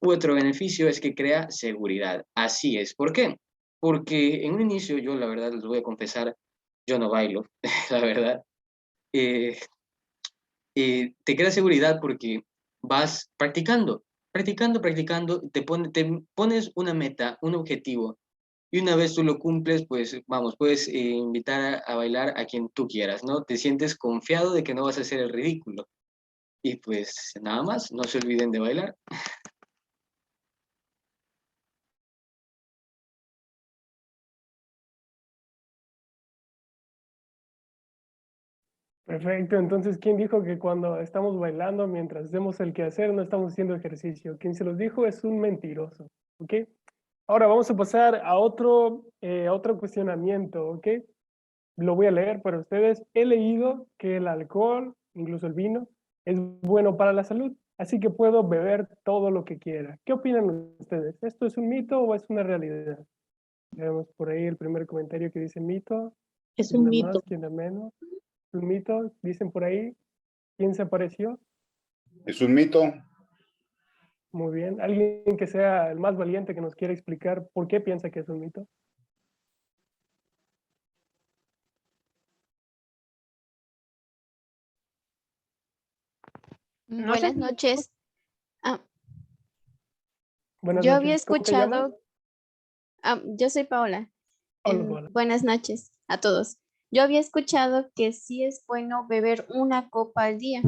otro beneficio es que crea seguridad. Así es. ¿Por qué? Porque en un inicio, yo la verdad les voy a confesar, yo no bailo, la verdad. Eh, te crea seguridad porque vas practicando, practicando, te pones una meta, un objetivo, y una vez tú lo cumples, pues vamos, puedes invitar a bailar a quien tú quieras, ¿no? Te sientes confiado de que no vas a hacer el ridículo. Y pues nada más, no se olviden de bailar.
Perfecto, entonces, ¿quién dijo que cuando estamos bailando, mientras hacemos el quehacer, no estamos haciendo ejercicio? Quien se los dijo es un mentiroso, ¿ok? Ahora vamos a pasar a otro cuestionamiento, ¿ok? Lo voy a leer para ustedes. He leído que el alcohol, incluso el vino, es bueno para la salud, así que puedo beber todo lo que quiera. ¿Qué opinan ustedes? ¿Esto es un mito o es una realidad? Vemos por ahí el primer comentario que dice mito.
Es
¿Quién
un
da
mito.
más? ¿Quién da menos? Un mito, dicen por ahí. ¿Quién se apareció?
Es un mito.
Muy bien. ¿Alguien que sea el más valiente que nos quiera explicar por qué piensa que es un mito?
No sé.
Buenas noches. Ah,
Buenas
yo había
noches. ¿Cómo te llamas?
escuchado, yo soy Paola.
Hola, Paola.
Buenas noches a todos. Yo había escuchado que sí es bueno beber una copa al día.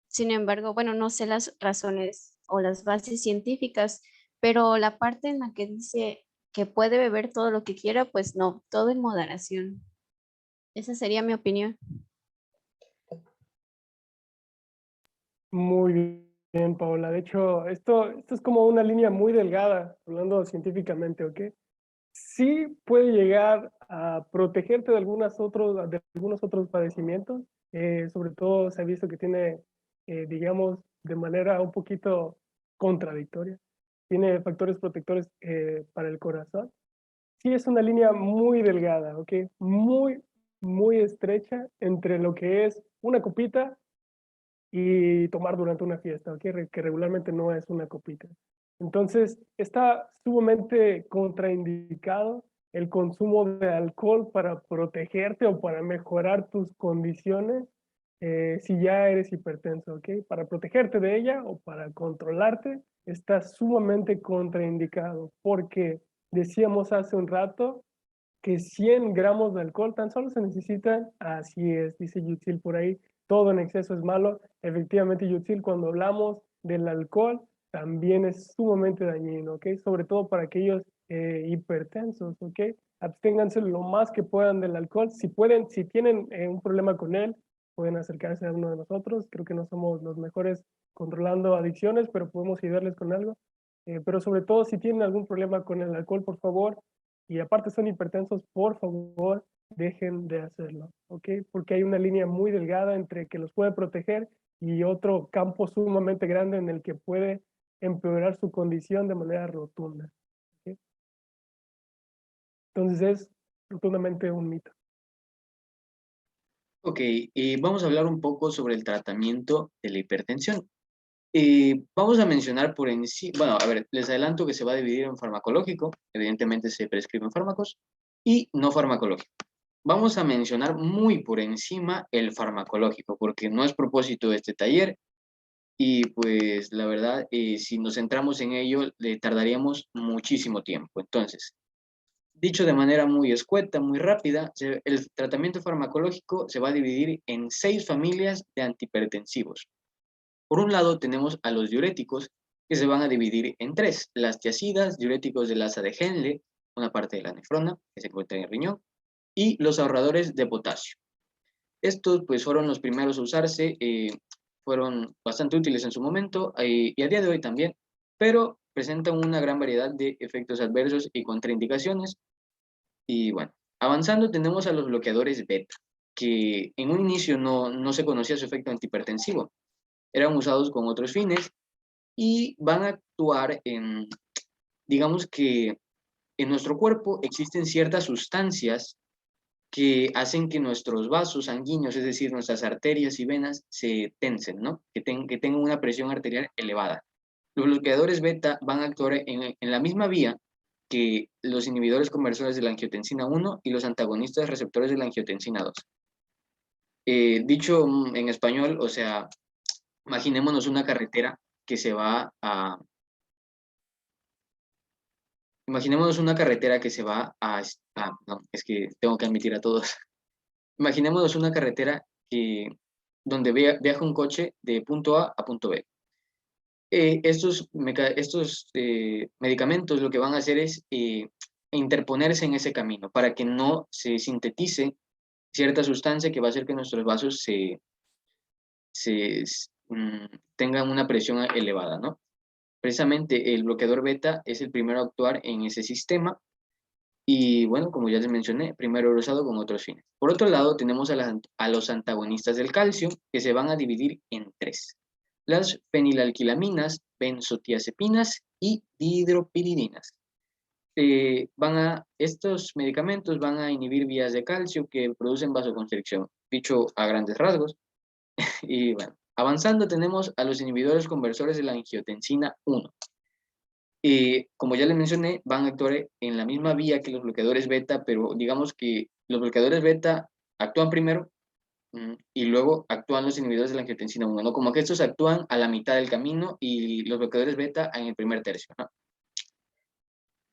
Sin embargo, bueno, no sé las razones o las bases científicas, pero la parte en la que dice que puede beber todo lo que quiera, pues no, todo en moderación. Esa sería mi opinión.
Muy bien, Paola. De hecho, esto es como una línea muy delgada, hablando científicamente, ¿ok? Sí puede llegar a protegerte de de algunos otros padecimientos. Sobre todo se ha visto que tiene, digamos, de manera un poquito contradictoria. Tiene factores protectores para el corazón. Sí es una línea muy delgada, ¿ok? Muy estrecha entre lo que es una copita y tomar durante una fiesta, ¿ok? Que regularmente no es una copita. Entonces, está sumamente contraindicado el consumo de alcohol para protegerte o para mejorar tus condiciones si ya eres hipertenso, ¿ok? Para protegerte de ella o para controlarte, está sumamente contraindicado porque decíamos hace un rato que 100 gramos de alcohol tan solo se necesitan, así es, dice Yutzil por ahí, todo en exceso es malo. Efectivamente, Yutzil, cuando hablamos del alcohol, también es sumamente dañino, ¿ok? Sobre todo para aquellos hipertensos, ¿ok? Absténganse lo más que puedan del alcohol. Si pueden, si tienen un problema con él, pueden acercarse a uno de nosotros. Creo que no somos los mejores controlando adicciones, pero podemos ayudarles con algo. Pero sobre todo, si tienen algún problema con el alcohol, por favor, y aparte son hipertensos, por favor, dejen de hacerlo, ¿ok? Porque hay una línea muy delgada entre que los puede proteger y otro campo sumamente grande en el que puede empeorar su condición de manera rotunda, ¿ok? Entonces es rotundamente un mito.
Ok, vamos a hablar un poco sobre el tratamiento de la hipertensión. Vamos a mencionar por en sí, bueno, a ver, les adelanto que se va a dividir en farmacológico, evidentemente se prescriben fármacos, y no farmacológico. Vamos a mencionar muy por encima el farmacológico, porque no es propósito de este taller, y pues la verdad, si nos centramos en ello, le tardaríamos muchísimo tiempo. Entonces, dicho de manera muy escueta, muy rápida, el tratamiento farmacológico se va a dividir en 6 familias de antihipertensivos. Por un lado tenemos a los diuréticos, que se van a dividir en 3, las tiazidas, diuréticos del asa de Henle, una parte de la nefrona, que se encuentra en el riñón, y los ahorradores de potasio. Estos pues fueron los primeros a usarse, fueron bastante útiles en su momento y a día de hoy también, pero presentan una gran variedad de efectos adversos y contraindicaciones. Y bueno, avanzando tenemos a los bloqueadores beta, que en un inicio no se conocía su efecto antihipertensivo, eran usados con otros fines y van a actuar en, digamos que en nuestro cuerpo existen ciertas sustancias que hacen que nuestros vasos sanguíneos, es decir, nuestras arterias y venas, se tensen, ¿no? Que tengan una presión arterial elevada. Los bloqueadores beta van a actuar en la misma vía que los inhibidores conversores de la angiotensina 1 y los antagonistas receptores de la angiotensina 2. Dicho en español, o sea, imaginémonos una carretera que se va a... Imaginémonos una carretera que se va a... no, es que tengo que admitir a todos. Imaginémonos una carretera donde viaja un coche de punto A a punto B. Estos medicamentos lo que van a hacer es interponerse en ese camino para que no se sintetice cierta sustancia que va a hacer que nuestros vasos tengan una presión elevada, ¿no? Precisamente el bloqueador beta es el primero a actuar en ese sistema y bueno, como ya les mencioné, primero usado con otros fines. Por otro lado, tenemos a los antagonistas del calcio, que se van a dividir en 3. Las fenilalquilaminas, benzotiazepinas y dihidropiridinas. Estos medicamentos van a inhibir vías de calcio que producen vasoconstricción, dicho a grandes rasgos. Y bueno, avanzando tenemos a los inhibidores conversores de la angiotensina 1. Como ya les mencioné, van a actuar en la misma vía que los bloqueadores beta, pero digamos que los bloqueadores beta actúan primero y luego actúan los inhibidores de la angiotensina 1, ¿no? Como que estos actúan a la mitad del camino y los bloqueadores beta en el primer tercio, ¿no?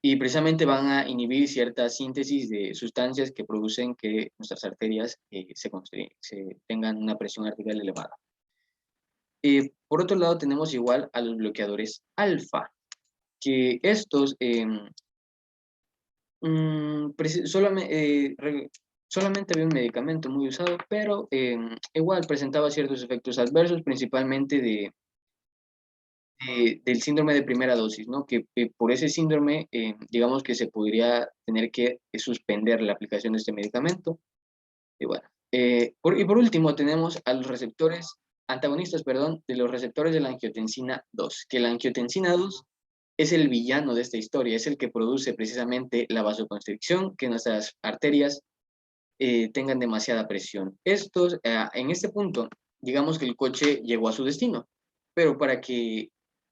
Y precisamente van a inhibir cierta síntesis de sustancias que producen que nuestras arterias se tengan una presión arterial elevada. Por otro lado, tenemos igual a los bloqueadores alfa, que estos solamente había un medicamento muy usado, pero igual presentaba ciertos efectos adversos, principalmente del síndrome de primera dosis, ¿no? Que por ese síndrome, digamos que se podría tener que suspender la aplicación de este medicamento. Y bueno, y por último tenemos a los antagonistas, perdón, de los receptores de la angiotensina 2, que la angiotensina 2 es el villano de esta historia, es el que produce precisamente la vasoconstricción, que nuestras arterias tengan demasiada presión. En este punto, digamos que el coche llegó a su destino, pero para que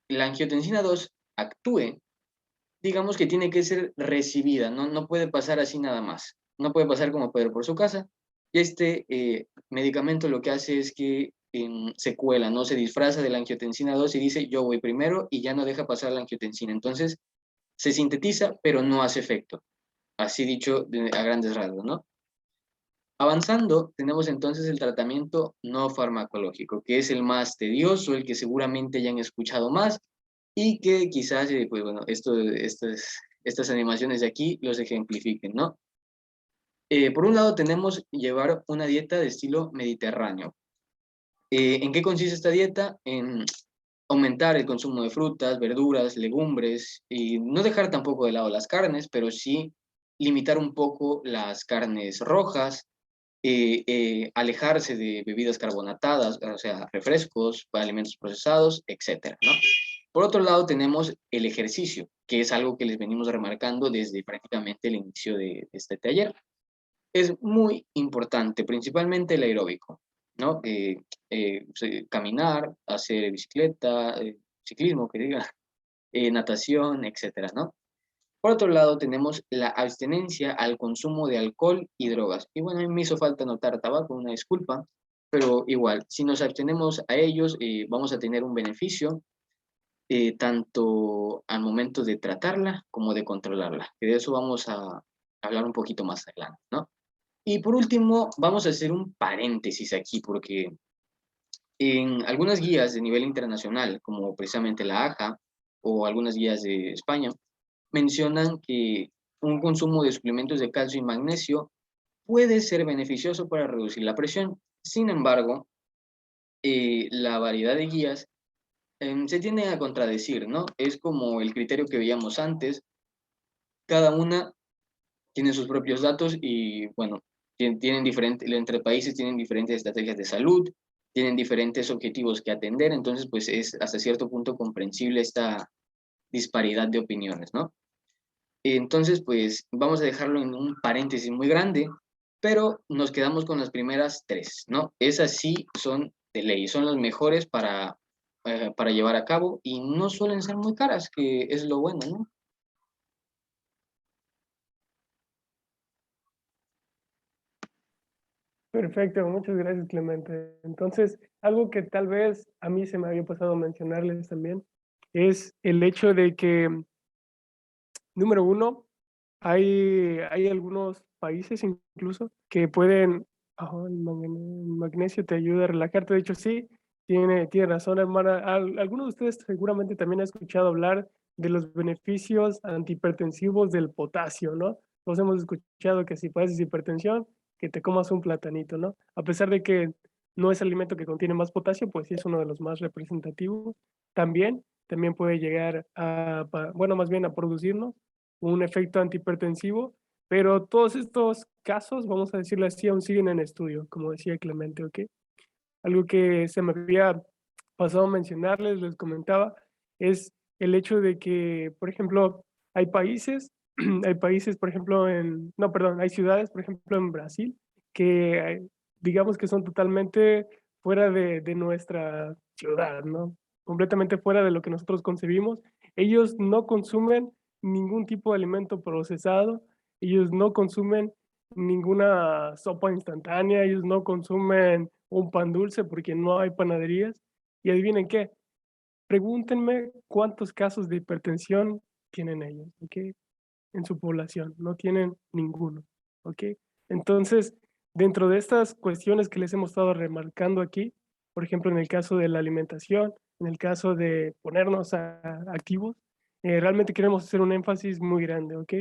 la angiotensina 2 actúe, digamos que tiene que ser recibida, no puede pasar así nada más, no puede pasar como Pedro por su casa, y este medicamento lo que hace es que se cuela, ¿no? Se disfraza de la angiotensina 2 y dice yo voy primero y ya no deja pasar la angiotensina, entonces se sintetiza pero no hace efecto, así dicho a grandes rasgos, ¿no? Avanzando, tenemos entonces el tratamiento no farmacológico, que es el más tedioso, el que seguramente ya han escuchado más y que quizás, pues bueno, estas animaciones de aquí los ejemplifiquen, ¿no? Por un lado tenemos llevar una dieta de estilo mediterráneo. ¿En qué consiste esta dieta? En aumentar el consumo de frutas, verduras, legumbres, y no dejar tampoco de lado las carnes, pero sí limitar un poco las carnes rojas, alejarse de bebidas carbonatadas, o sea, refrescos, alimentos procesados, etcétera, ¿no? Por otro lado, tenemos el ejercicio, que es algo que les venimos remarcando desde prácticamente el inicio de este taller. Es muy importante, principalmente el aeróbico, ¿no? Caminar, hacer bicicleta, ciclismo, que diga, natación, etcétera, ¿no? Por otro lado, tenemos la abstinencia al consumo de alcohol y drogas. Y bueno, a mí me hizo falta anotar tabaco, una disculpa, pero igual, si nos abstenemos a ellos, vamos a tener un beneficio tanto al momento de tratarla como de controlarla. Que de eso vamos a hablar un poquito más adelante, ¿no? Y por último, vamos a hacer un paréntesis aquí, porque en algunas guías de nivel internacional, como precisamente la AJA o algunas guías de España, mencionan que un consumo de suplementos de calcio y magnesio puede ser beneficioso para reducir la presión. Sin embargo, la variedad de guías se tiende a contradecir, ¿no? Es como el criterio que veíamos antes, cada una tiene sus propios datos y, bueno, tienen diferentes, entre países tienen diferentes estrategias de salud, tienen diferentes objetivos que atender, entonces, pues es hasta cierto punto comprensible esta disparidad de opiniones, ¿no? Entonces, pues vamos a dejarlo en un paréntesis muy grande, pero nos quedamos con las primeras tres, ¿no? Esas sí son de ley, son las mejores para llevar a cabo y no suelen ser muy caras, que es lo bueno, ¿no?
Perfecto, muchas gracias, Clemente. Entonces, algo que tal vez a mí se me había pasado mencionarles también es el hecho de que, número uno, hay algunos países incluso que pueden, el magnesio te ayuda a relajarte. De hecho, sí, tiene razón, hermana. Algunos de ustedes seguramente también han escuchado hablar de los beneficios antihipertensivos del potasio, ¿no? Todos hemos escuchado que si padeces hipertensión, que te comas un platanito, ¿no? A pesar de que no es el alimento que contiene más potasio, pues sí es uno de los más representativos. También puede llegar bueno, más bien a producirnos un efecto antihipertensivo, pero todos estos casos, vamos a decirlo así, aún siguen en estudio, como decía Clemente, ¿ok? Algo que se me había pasado a mencionarles, les comentaba, es el hecho de que, por ejemplo, hay países, hay países, por ejemplo, no, perdón, hay ciudades, por ejemplo, en Brasil, que digamos que son totalmente fuera de nuestra ciudad, ¿no? Completamente fuera de lo que nosotros concebimos. Ellos no consumen ningún tipo de alimento procesado, ellos no consumen ninguna sopa instantánea, ellos no consumen un pan dulce porque no hay panaderías. Y adivinen qué, pregúntenme cuántos casos de hipertensión tienen ellos, ¿ok? En su población, no tienen ninguno, ¿ok? Entonces, dentro de estas cuestiones que les hemos estado remarcando aquí, por ejemplo, en el caso de la alimentación, en el caso de ponernos activos, realmente queremos hacer un énfasis muy grande, ¿ok?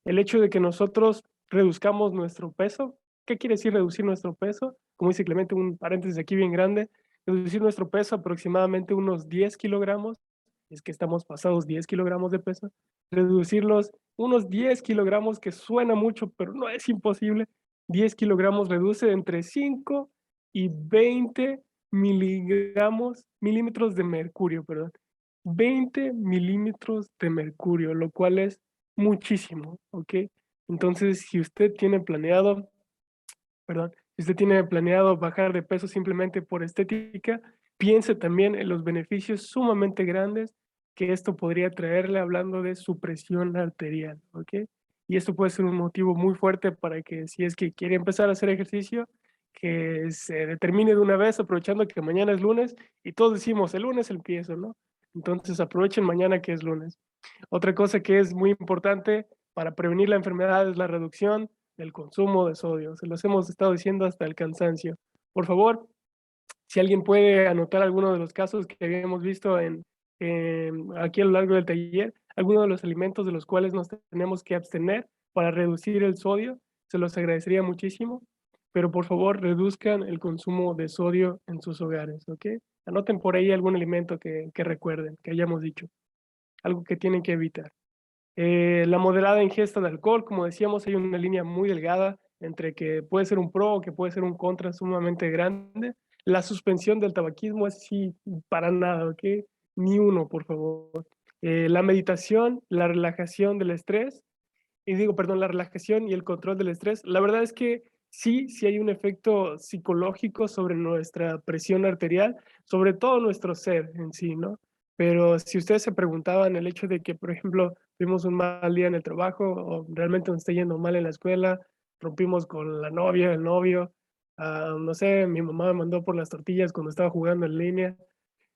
El hecho de que nosotros reduzcamos nuestro peso, ¿qué quiere decir reducir nuestro peso? Como dice Clemente, un paréntesis aquí bien grande, reducir nuestro peso aproximadamente unos 10 kilogramos, es que estamos pasados 10 kilogramos de peso, reducirlos unos 10 kilogramos, que suena mucho, pero no es imposible. 10 kilogramos reduce entre 5 y 20 milímetros de mercurio, perdón. 20 milímetros de mercurio, lo cual es muchísimo, ¿ok? Entonces, si usted tiene planeado, perdón, si usted tiene planeado bajar de peso simplemente por estética, piense también en los beneficios sumamente grandes que esto podría traerle hablando de su presión arterial, ¿ok? Y esto puede ser un motivo muy fuerte para que si es que quiere empezar a hacer ejercicio, que se determine de una vez aprovechando que mañana es lunes y todos decimos el lunes empiezo, ¿no? Entonces aprovechen mañana que es lunes. Otra cosa que es muy importante para prevenir la enfermedad es la reducción del consumo de sodio. Se los hemos estado diciendo hasta el cansancio. Por favor, si alguien puede anotar alguno de los casos que habíamos visto aquí a lo largo del taller, algunos de los alimentos de los cuales nos tenemos que abstener para reducir el sodio, se los agradecería muchísimo, pero por favor reduzcan el consumo de sodio en sus hogares, ¿ok? Anoten por ahí algún alimento que recuerden, que hayamos dicho, algo que tienen que evitar. La moderada ingesta de alcohol, como decíamos, hay una línea muy delgada entre que puede ser un pro o que puede ser un contra sumamente grande. La suspensión del tabaquismo es sí, para nada, ¿ok? Ni uno, por favor. La meditación, la relajación del estrés, y digo, perdón, la relajación y el control del estrés, la verdad es que sí, sí hay un efecto psicológico sobre nuestra presión arterial, sobre todo nuestro ser en sí, ¿no? Pero si ustedes se preguntaban el hecho de que, por ejemplo, tuvimos un mal día en el trabajo o realmente nos está yendo mal en la escuela, rompimos con la novia, el novio, no sé, mi mamá me mandó por las tortillas cuando estaba jugando en línea.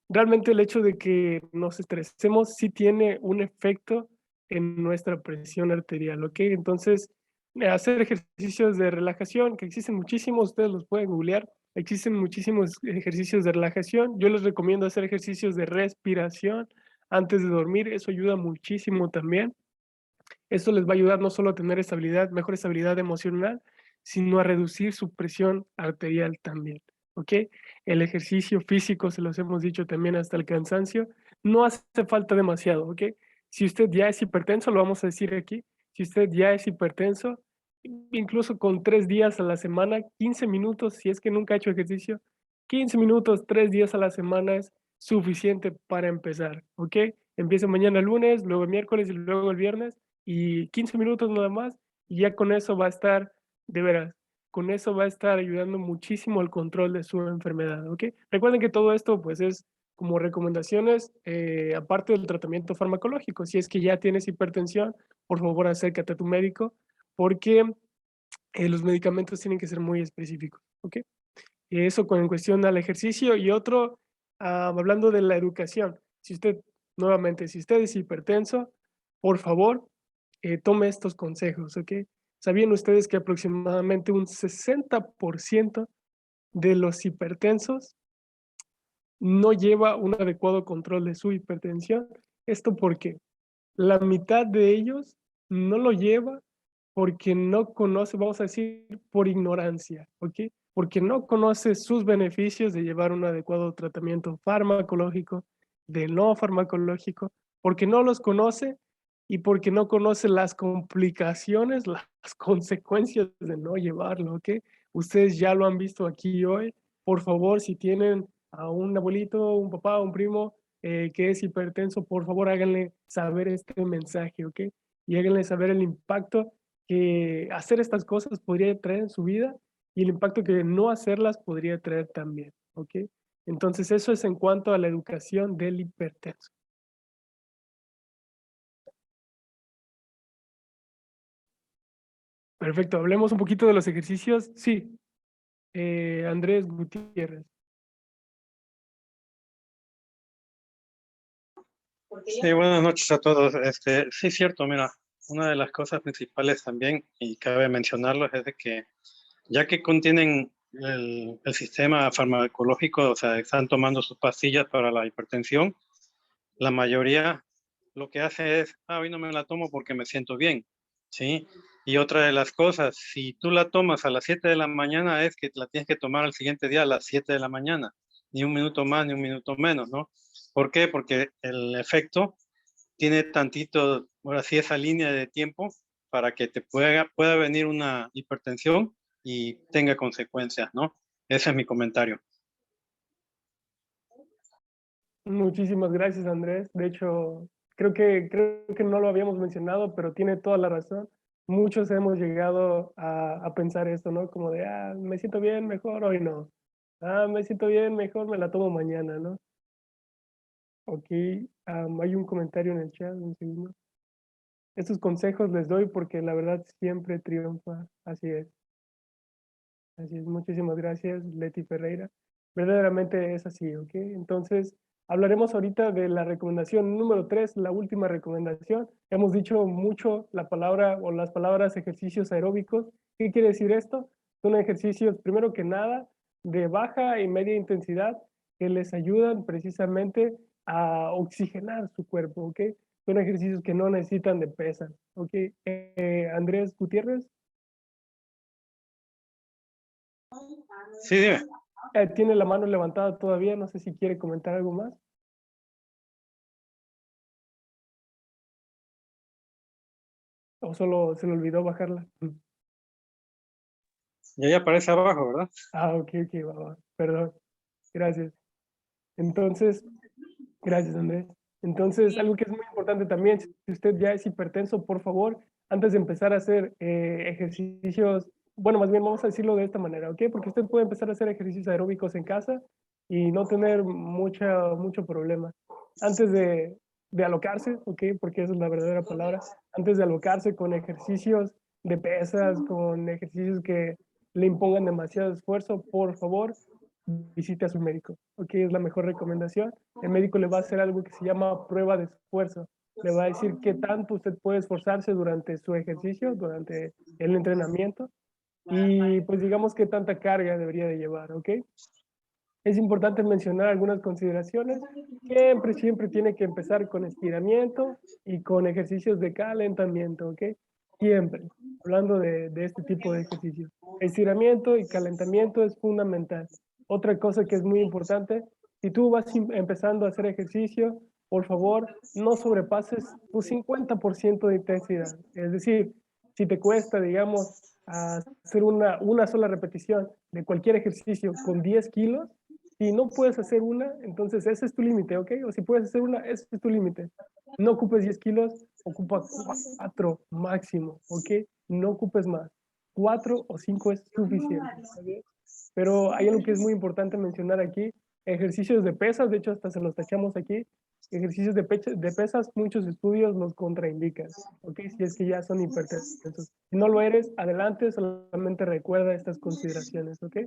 Realmente el hecho de que nos estresemos sí tiene un efecto en nuestra presión arterial, ¿ok? Entonces, hacer ejercicios de relajación, que existen muchísimos, ustedes los pueden googlear, existen muchísimos ejercicios de relajación. Yo les recomiendo hacer ejercicios de respiración antes de dormir, eso ayuda muchísimo también. Esto les va a ayudar no solo a tener estabilidad, mejor estabilidad emocional, sino a reducir su presión arterial también, ¿ok? El ejercicio físico, se los hemos dicho también hasta el cansancio, no hace falta demasiado, ¿ok? Si usted ya es hipertenso, lo vamos a decir aquí, si usted ya es hipertenso, incluso con 3 días a la semana, 15 minutos, si es que nunca ha hecho ejercicio, 15 minutos, 3 días a la semana es suficiente para empezar, ¿ok? Empieza mañana lunes, luego el miércoles y luego el viernes, y 15 minutos nada más, y ya con eso va a estar, de veras, con eso va a estar ayudando muchísimo al control de su enfermedad, ¿ok? Recuerden que todo esto, pues, es como recomendaciones, aparte del tratamiento farmacológico. Si es que ya tienes hipertensión, por favor, acércate a tu médico, porque los medicamentos tienen que ser muy específicos, ¿ok? Eso con en cuestión al ejercicio y otro, hablando de la educación. Si usted, nuevamente, si usted es hipertenso, por favor, tome estos consejos, ¿ok? ¿Sabían ustedes que aproximadamente un 60% de los hipertensos no lleva un adecuado control de su hipertensión? Esto porque la mitad de ellos no lo lleva porque no conoce, vamos a decir, por ignorancia, ¿ok? Porque no conoce sus beneficios de llevar un adecuado tratamiento farmacológico, de no farmacológico, porque no los conoce y porque no conoce las complicaciones, las consecuencias de no llevarlo, ¿ok? Ustedes ya lo han visto aquí hoy. Por favor, si tienen a un abuelito, un papá, un primo que es hipertenso, por favor háganle saber este mensaje, ¿ok? Y háganle saber el impacto que hacer estas cosas podría traer en su vida y el impacto que no hacerlas podría traer también, ¿ok? Entonces eso es en cuanto a la educación del hipertenso. Perfecto, hablemos un poquito de los ejercicios. Sí, Andrés Gutiérrez.
Sí, buenas noches a todos. Sí, es cierto, mira, una de las cosas principales también, y cabe mencionarlo, es de que ya que contienen el sistema farmacológico, o sea, están tomando sus pastillas para la hipertensión, la mayoría lo que hace es, hoy no me la tomo porque me siento bien, ¿sí? Y otra de las cosas, si tú la tomas a las 7 de la mañana, es que la tienes que tomar al siguiente día a las 7 de la mañana, ni un minuto más, ni un minuto menos, ¿no? ¿Por qué? Porque el efecto tiene tantito, ahora sí, esa línea de tiempo para que te pueda venir una hipertensión y tenga consecuencias, ¿no? Ese es mi comentario.
Muchísimas gracias, Andrés. De hecho, creo que no lo habíamos mencionado, pero tiene toda la razón. Muchos hemos llegado a pensar esto, ¿no? Como de, me siento bien, mejor hoy no. Me siento bien, mejor me la tomo mañana, ¿no? Ok, hay un comentario en el chat, un segundo. Estos consejos les doy porque la verdad siempre triunfa. Así es. Así es. Muchísimas gracias, Leti Ferreira. Verdaderamente es así, ¿ok? Entonces, hablaremos ahorita de la recomendación número 3, la última recomendación. Hemos dicho mucho la palabra o las palabras ejercicios aeróbicos. ¿Qué quiere decir esto? Son ejercicios, primero que nada, de baja y media intensidad que les ayudan precisamente a oxigenar su cuerpo, ¿ok? Son ejercicios que no necesitan de pesas, ¿ok? Andrés Gutiérrez.
Sí, dime.
Tiene la mano levantada todavía, no sé si quiere comentar algo más. O solo se le olvidó bajarla.
Y ahí aparece abajo, ¿verdad?
Ah, ok, va, perdón. Gracias. Entonces, gracias, Andrés. Entonces, algo que es muy importante también, si usted ya es hipertenso, por favor, antes de empezar a hacer ejercicios, bueno, más bien vamos a decirlo de esta manera, ¿ok? Porque usted puede empezar a hacer ejercicios aeróbicos en casa y no tener mucho problema. Antes de alocarse, ¿ok? Porque esa es la verdadera palabra. Antes de alocarse con ejercicios de pesas, con ejercicios que le impongan demasiado esfuerzo, por favor, visite a su médico, ¿ok? Es la mejor recomendación. El médico le va a hacer algo que se llama prueba de esfuerzo. Le va a decir qué tanto usted puede esforzarse durante su ejercicio, durante el entrenamiento, y pues digamos qué tanta carga debería de llevar, ¿ok? Es importante mencionar algunas consideraciones. Siempre tiene que empezar con estiramiento y con ejercicios de calentamiento, ¿ok? Siempre, hablando de este tipo de ejercicios. Estiramiento y calentamiento es fundamental. Otra cosa que es muy importante, si tú vas empezando a hacer ejercicio, por favor, no sobrepases tu 50% de intensidad. Es decir, si te cuesta, digamos, hacer una sola repetición de cualquier ejercicio con 10 kilos, si no puedes hacer una, entonces ese es tu límite, ¿ok? O si puedes hacer una, ese es tu límite. No ocupes 10 kilos, ocupa 4 máximo, ¿ok? No ocupes más. 4 o 5 es suficiente, ¿está bien? Pero hay algo que es muy importante mencionar aquí, ejercicios de pesas, de hecho hasta se los tachamos aquí, ejercicios de pesas, muchos estudios los contraindican, ¿ok? Si es que ya son hipertensos. Si no lo eres, adelante, solamente recuerda estas consideraciones, ¿ok?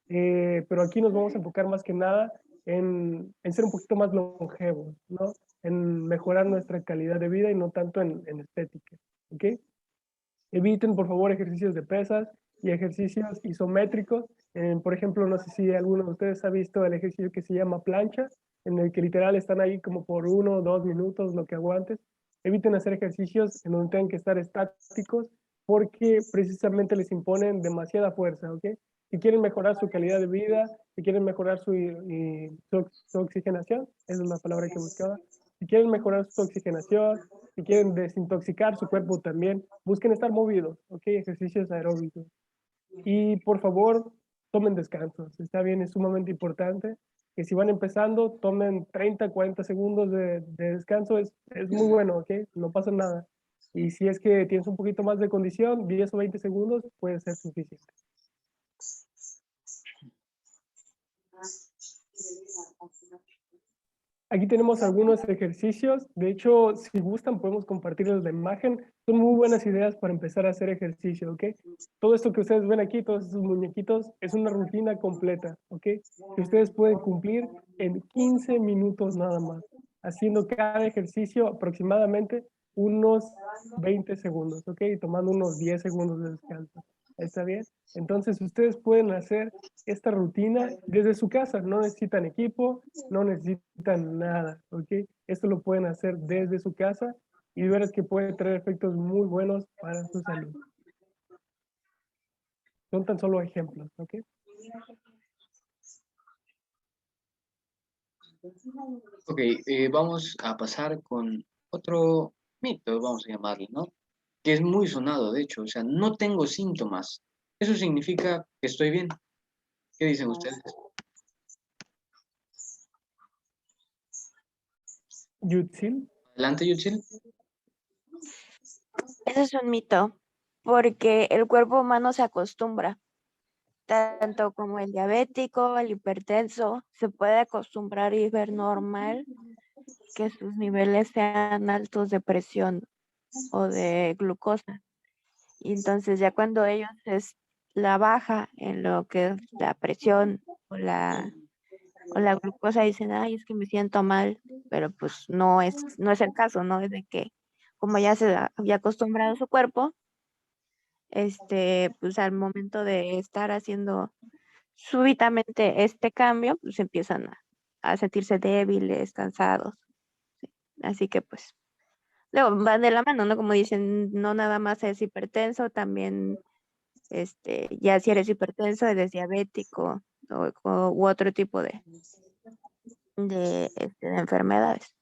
Pero aquí nos vamos a enfocar más que nada en ser un poquito más longevos, ¿no? En mejorar nuestra calidad de vida y no tanto en estética, ¿ok? Eviten, por favor, ejercicios de pesas y ejercicios isométricos. Por ejemplo, no sé si alguno de ustedes ha visto el ejercicio que se llama plancha, en el que literal están ahí como por 1 o 2 minutos, lo que aguantes. Eviten hacer ejercicios en donde tengan que estar estáticos porque precisamente les imponen demasiada fuerza, ¿ok? Si quieren mejorar su calidad de vida, si quieren mejorar su oxigenación, esa es la palabra que buscaba, si quieren mejorar su oxigenación, si quieren desintoxicar su cuerpo también, busquen estar movidos, ¿ok? Ejercicios aeróbicos. Y por favor, tomen descansos. Está bien, es sumamente importante que si van empezando, tomen 30, 40 segundos de descanso. Es muy bueno, ¿ok? No pasa nada. Y si es que tienes un poquito más de condición, 10 o 20 segundos puede ser suficiente. Aquí tenemos algunos ejercicios. De hecho, si gustan, podemos compartirles la imagen. Son muy buenas ideas para empezar a hacer ejercicio, ¿ok? Todo esto que ustedes ven aquí, todos esos muñequitos, es una rutina completa, ¿ok? Que ustedes pueden cumplir en 15 minutos nada más, haciendo cada ejercicio aproximadamente unos 20 segundos, ¿ok? Y tomando unos 10 segundos de descanso. ¿Está bien? Entonces, ustedes pueden hacer esta rutina desde su casa. No necesitan equipo, no necesitan nada, ¿ok? Esto lo pueden hacer desde su casa y verás que puede traer efectos muy buenos para su salud. Son tan solo ejemplos, ¿ok?
Ok, vamos a pasar con otro mito, vamos a llamarle, ¿no? Que es muy sonado, de hecho, o sea, no tengo síntomas. Eso significa que estoy bien. ¿Qué dicen ustedes?
Yutsil,
Adelante, Yuchil.
Ese es un mito, porque el cuerpo humano se acostumbra, tanto como el diabético, el hipertenso, se puede acostumbrar y ver normal que sus niveles sean altos de presión o de glucosa. Y entonces ya cuando ellos es la baja en lo que es la presión o la glucosa, dicen, ay, es que me siento mal, pero pues no es el caso, ¿no? Es de que como ya se había acostumbrado su cuerpo, pues al momento de estar haciendo súbitamente este cambio, pues empiezan a sentirse débiles, cansados. Así que pues, luego van de la mano, ¿no? Como dicen, no nada más es hipertenso, también ya si eres hipertenso, eres diabético u otro tipo de enfermedades.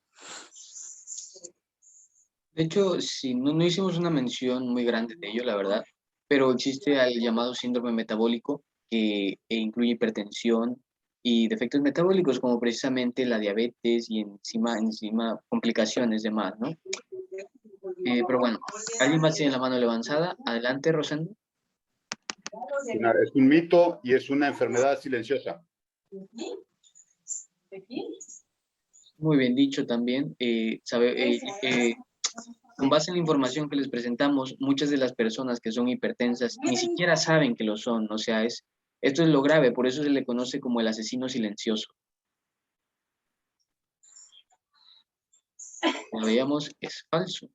De hecho, sí, no hicimos una mención muy grande de ello, la verdad, pero existe el llamado síndrome metabólico que incluye hipertensión y defectos metabólicos como precisamente la diabetes y encima complicaciones de más, ¿no? Pero bueno, ¿alguien más tiene la mano levantada? Adelante, Rosendo.
Es un mito y es una enfermedad silenciosa.
Muy bien dicho también. Con base en la información que les presentamos, muchas de las personas que son hipertensas ni siquiera saben que lo son. O sea, esto es lo grave, por eso se le conoce como el asesino silencioso. Como veíamos, es falso.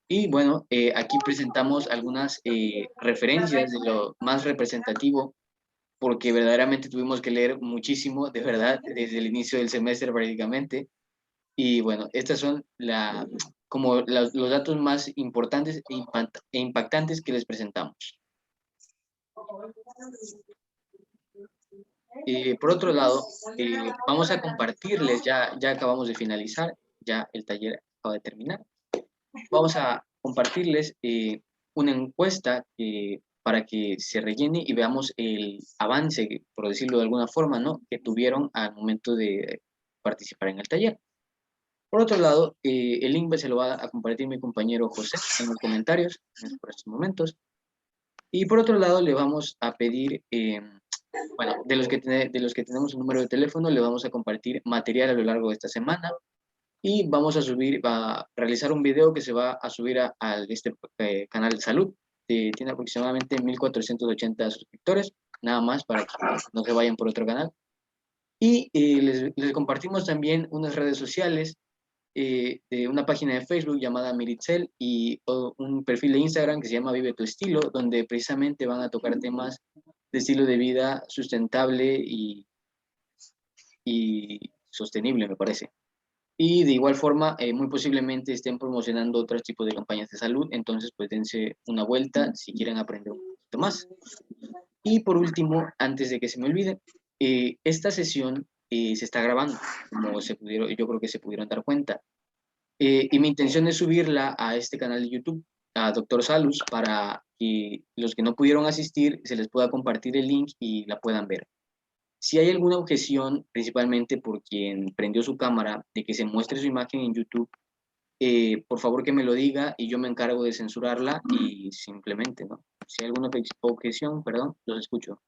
Y bueno, aquí presentamos algunas referencias de lo más representativo, porque verdaderamente tuvimos que leer muchísimo, de verdad, desde el inicio del semestre prácticamente. Y bueno, estas son los datos más importantes e impactantes que les presentamos. Por otro lado, vamos a compartirles, ya acabamos de finalizar, ya el taller acaba de terminar. Vamos a compartirles una encuesta para que se rellene y veamos el avance, por decirlo de alguna forma, ¿no?, que tuvieron al momento de participar en el taller. Por otro lado, el link se lo va a compartir mi compañero José en los comentarios por estos momentos. Y por otro lado, le vamos a pedir, bueno, de los que tenemos un número de teléfono, le vamos a compartir material a lo largo de esta semana. Y vamos a realizar un video que se va a subir a este canal de salud. Tiene aproximadamente 1480 suscriptores, nada más para que no se vayan por otro canal. Y les compartimos también unas redes sociales, de una página de Facebook llamada Miritzel y un perfil de Instagram que se llama Vive tu Estilo, donde precisamente van a tocar temas de estilo de vida sustentable y sostenible, me parece. Y de igual forma, muy posiblemente estén promocionando otros tipos de campañas de salud, entonces pues dense una vuelta si quieren aprender un poquito más. Y por último, antes de que se me olvide, esta sesión se está grabando, como yo creo que se pudieron dar cuenta. Y mi intención es subirla a este canal de YouTube, a Dr. Salus, para que los que no pudieron asistir se les pueda compartir el link y la puedan ver. Si hay alguna objeción, principalmente por quien prendió su cámara, de que se muestre su imagen en YouTube, por favor que me lo diga y yo me encargo de censurarla y simplemente, ¿no? Si hay alguna objeción, perdón, los escucho.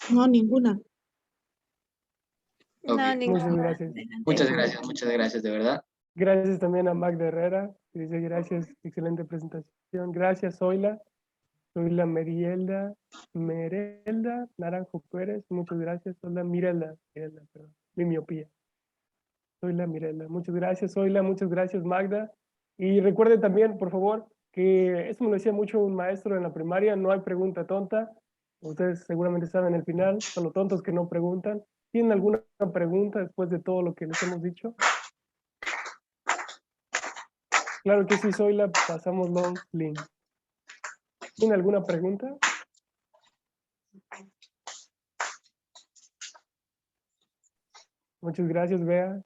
No, ninguna.
Ok.
No, ninguna.
Muchas gracias.
Muchas gracias, de verdad.
Gracias también a Magda Herrera, que dice gracias, excelente presentación. Gracias, Zoila Merelda Naranjo Pérez, muchas gracias. Zoila Mirelda, perdón, mi miopía. Zoila Mirelda, muchas gracias, Zoila, muchas gracias, Magda. Y recuerden también, por favor, que esto me lo decía mucho un maestro en la primaria, no hay pregunta tonta. Ustedes seguramente saben el final, son los tontos que no preguntan. ¿Tienen alguna pregunta después de todo lo que les hemos dicho? Claro que sí, Zoila, pasamos los links. ¿Tiene alguna pregunta? Muchas gracias, Bea.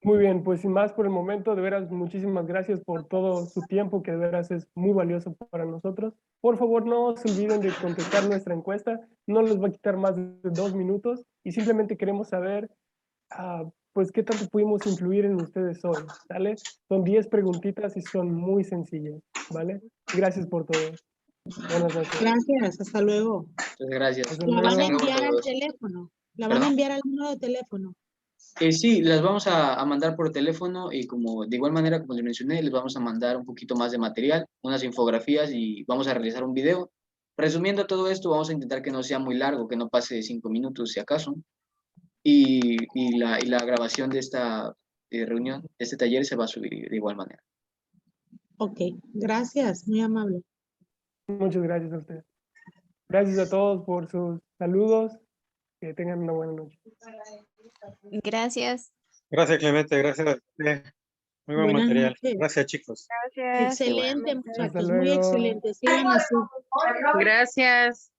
Muy bien, pues sin más por el momento, de veras, muchísimas gracias por todo su tiempo, que de veras es muy valioso para nosotros. Por favor, no se olviden de contestar nuestra encuesta, no les va a quitar más de 2 minutos y simplemente queremos saber, pues, qué tanto pudimos influir en ustedes hoy, ¿vale? Son 10 preguntitas y son muy sencillas, ¿vale? Gracias por todo. Buenas noches.
Gracias, hasta luego.
Muchas gracias.
Hasta
La van a
luego.
enviar al teléfono. La van a enviar al número de teléfono.
Sí, las vamos a mandar por teléfono y como de igual manera, como les mencioné, les vamos a mandar un poquito más de material, unas infografías y vamos a realizar un video. Resumiendo todo esto, vamos a intentar que no sea muy largo, que no pase de 5 minutos si acaso. Y la grabación de esta reunión, de este taller, se va a subir de igual manera.
Ok, gracias, muy amable.
Muchas gracias a ustedes. Gracias a todos por sus saludos. Que tengan una buena noche.
Gracias.
Gracias, Clemente, gracias. Muy buen
Buenas
material.
noches.
Gracias, chicos.
Gracias.
Excelente,
igualmente.
muchachos, muy excelente. Sigan así.
Gracias.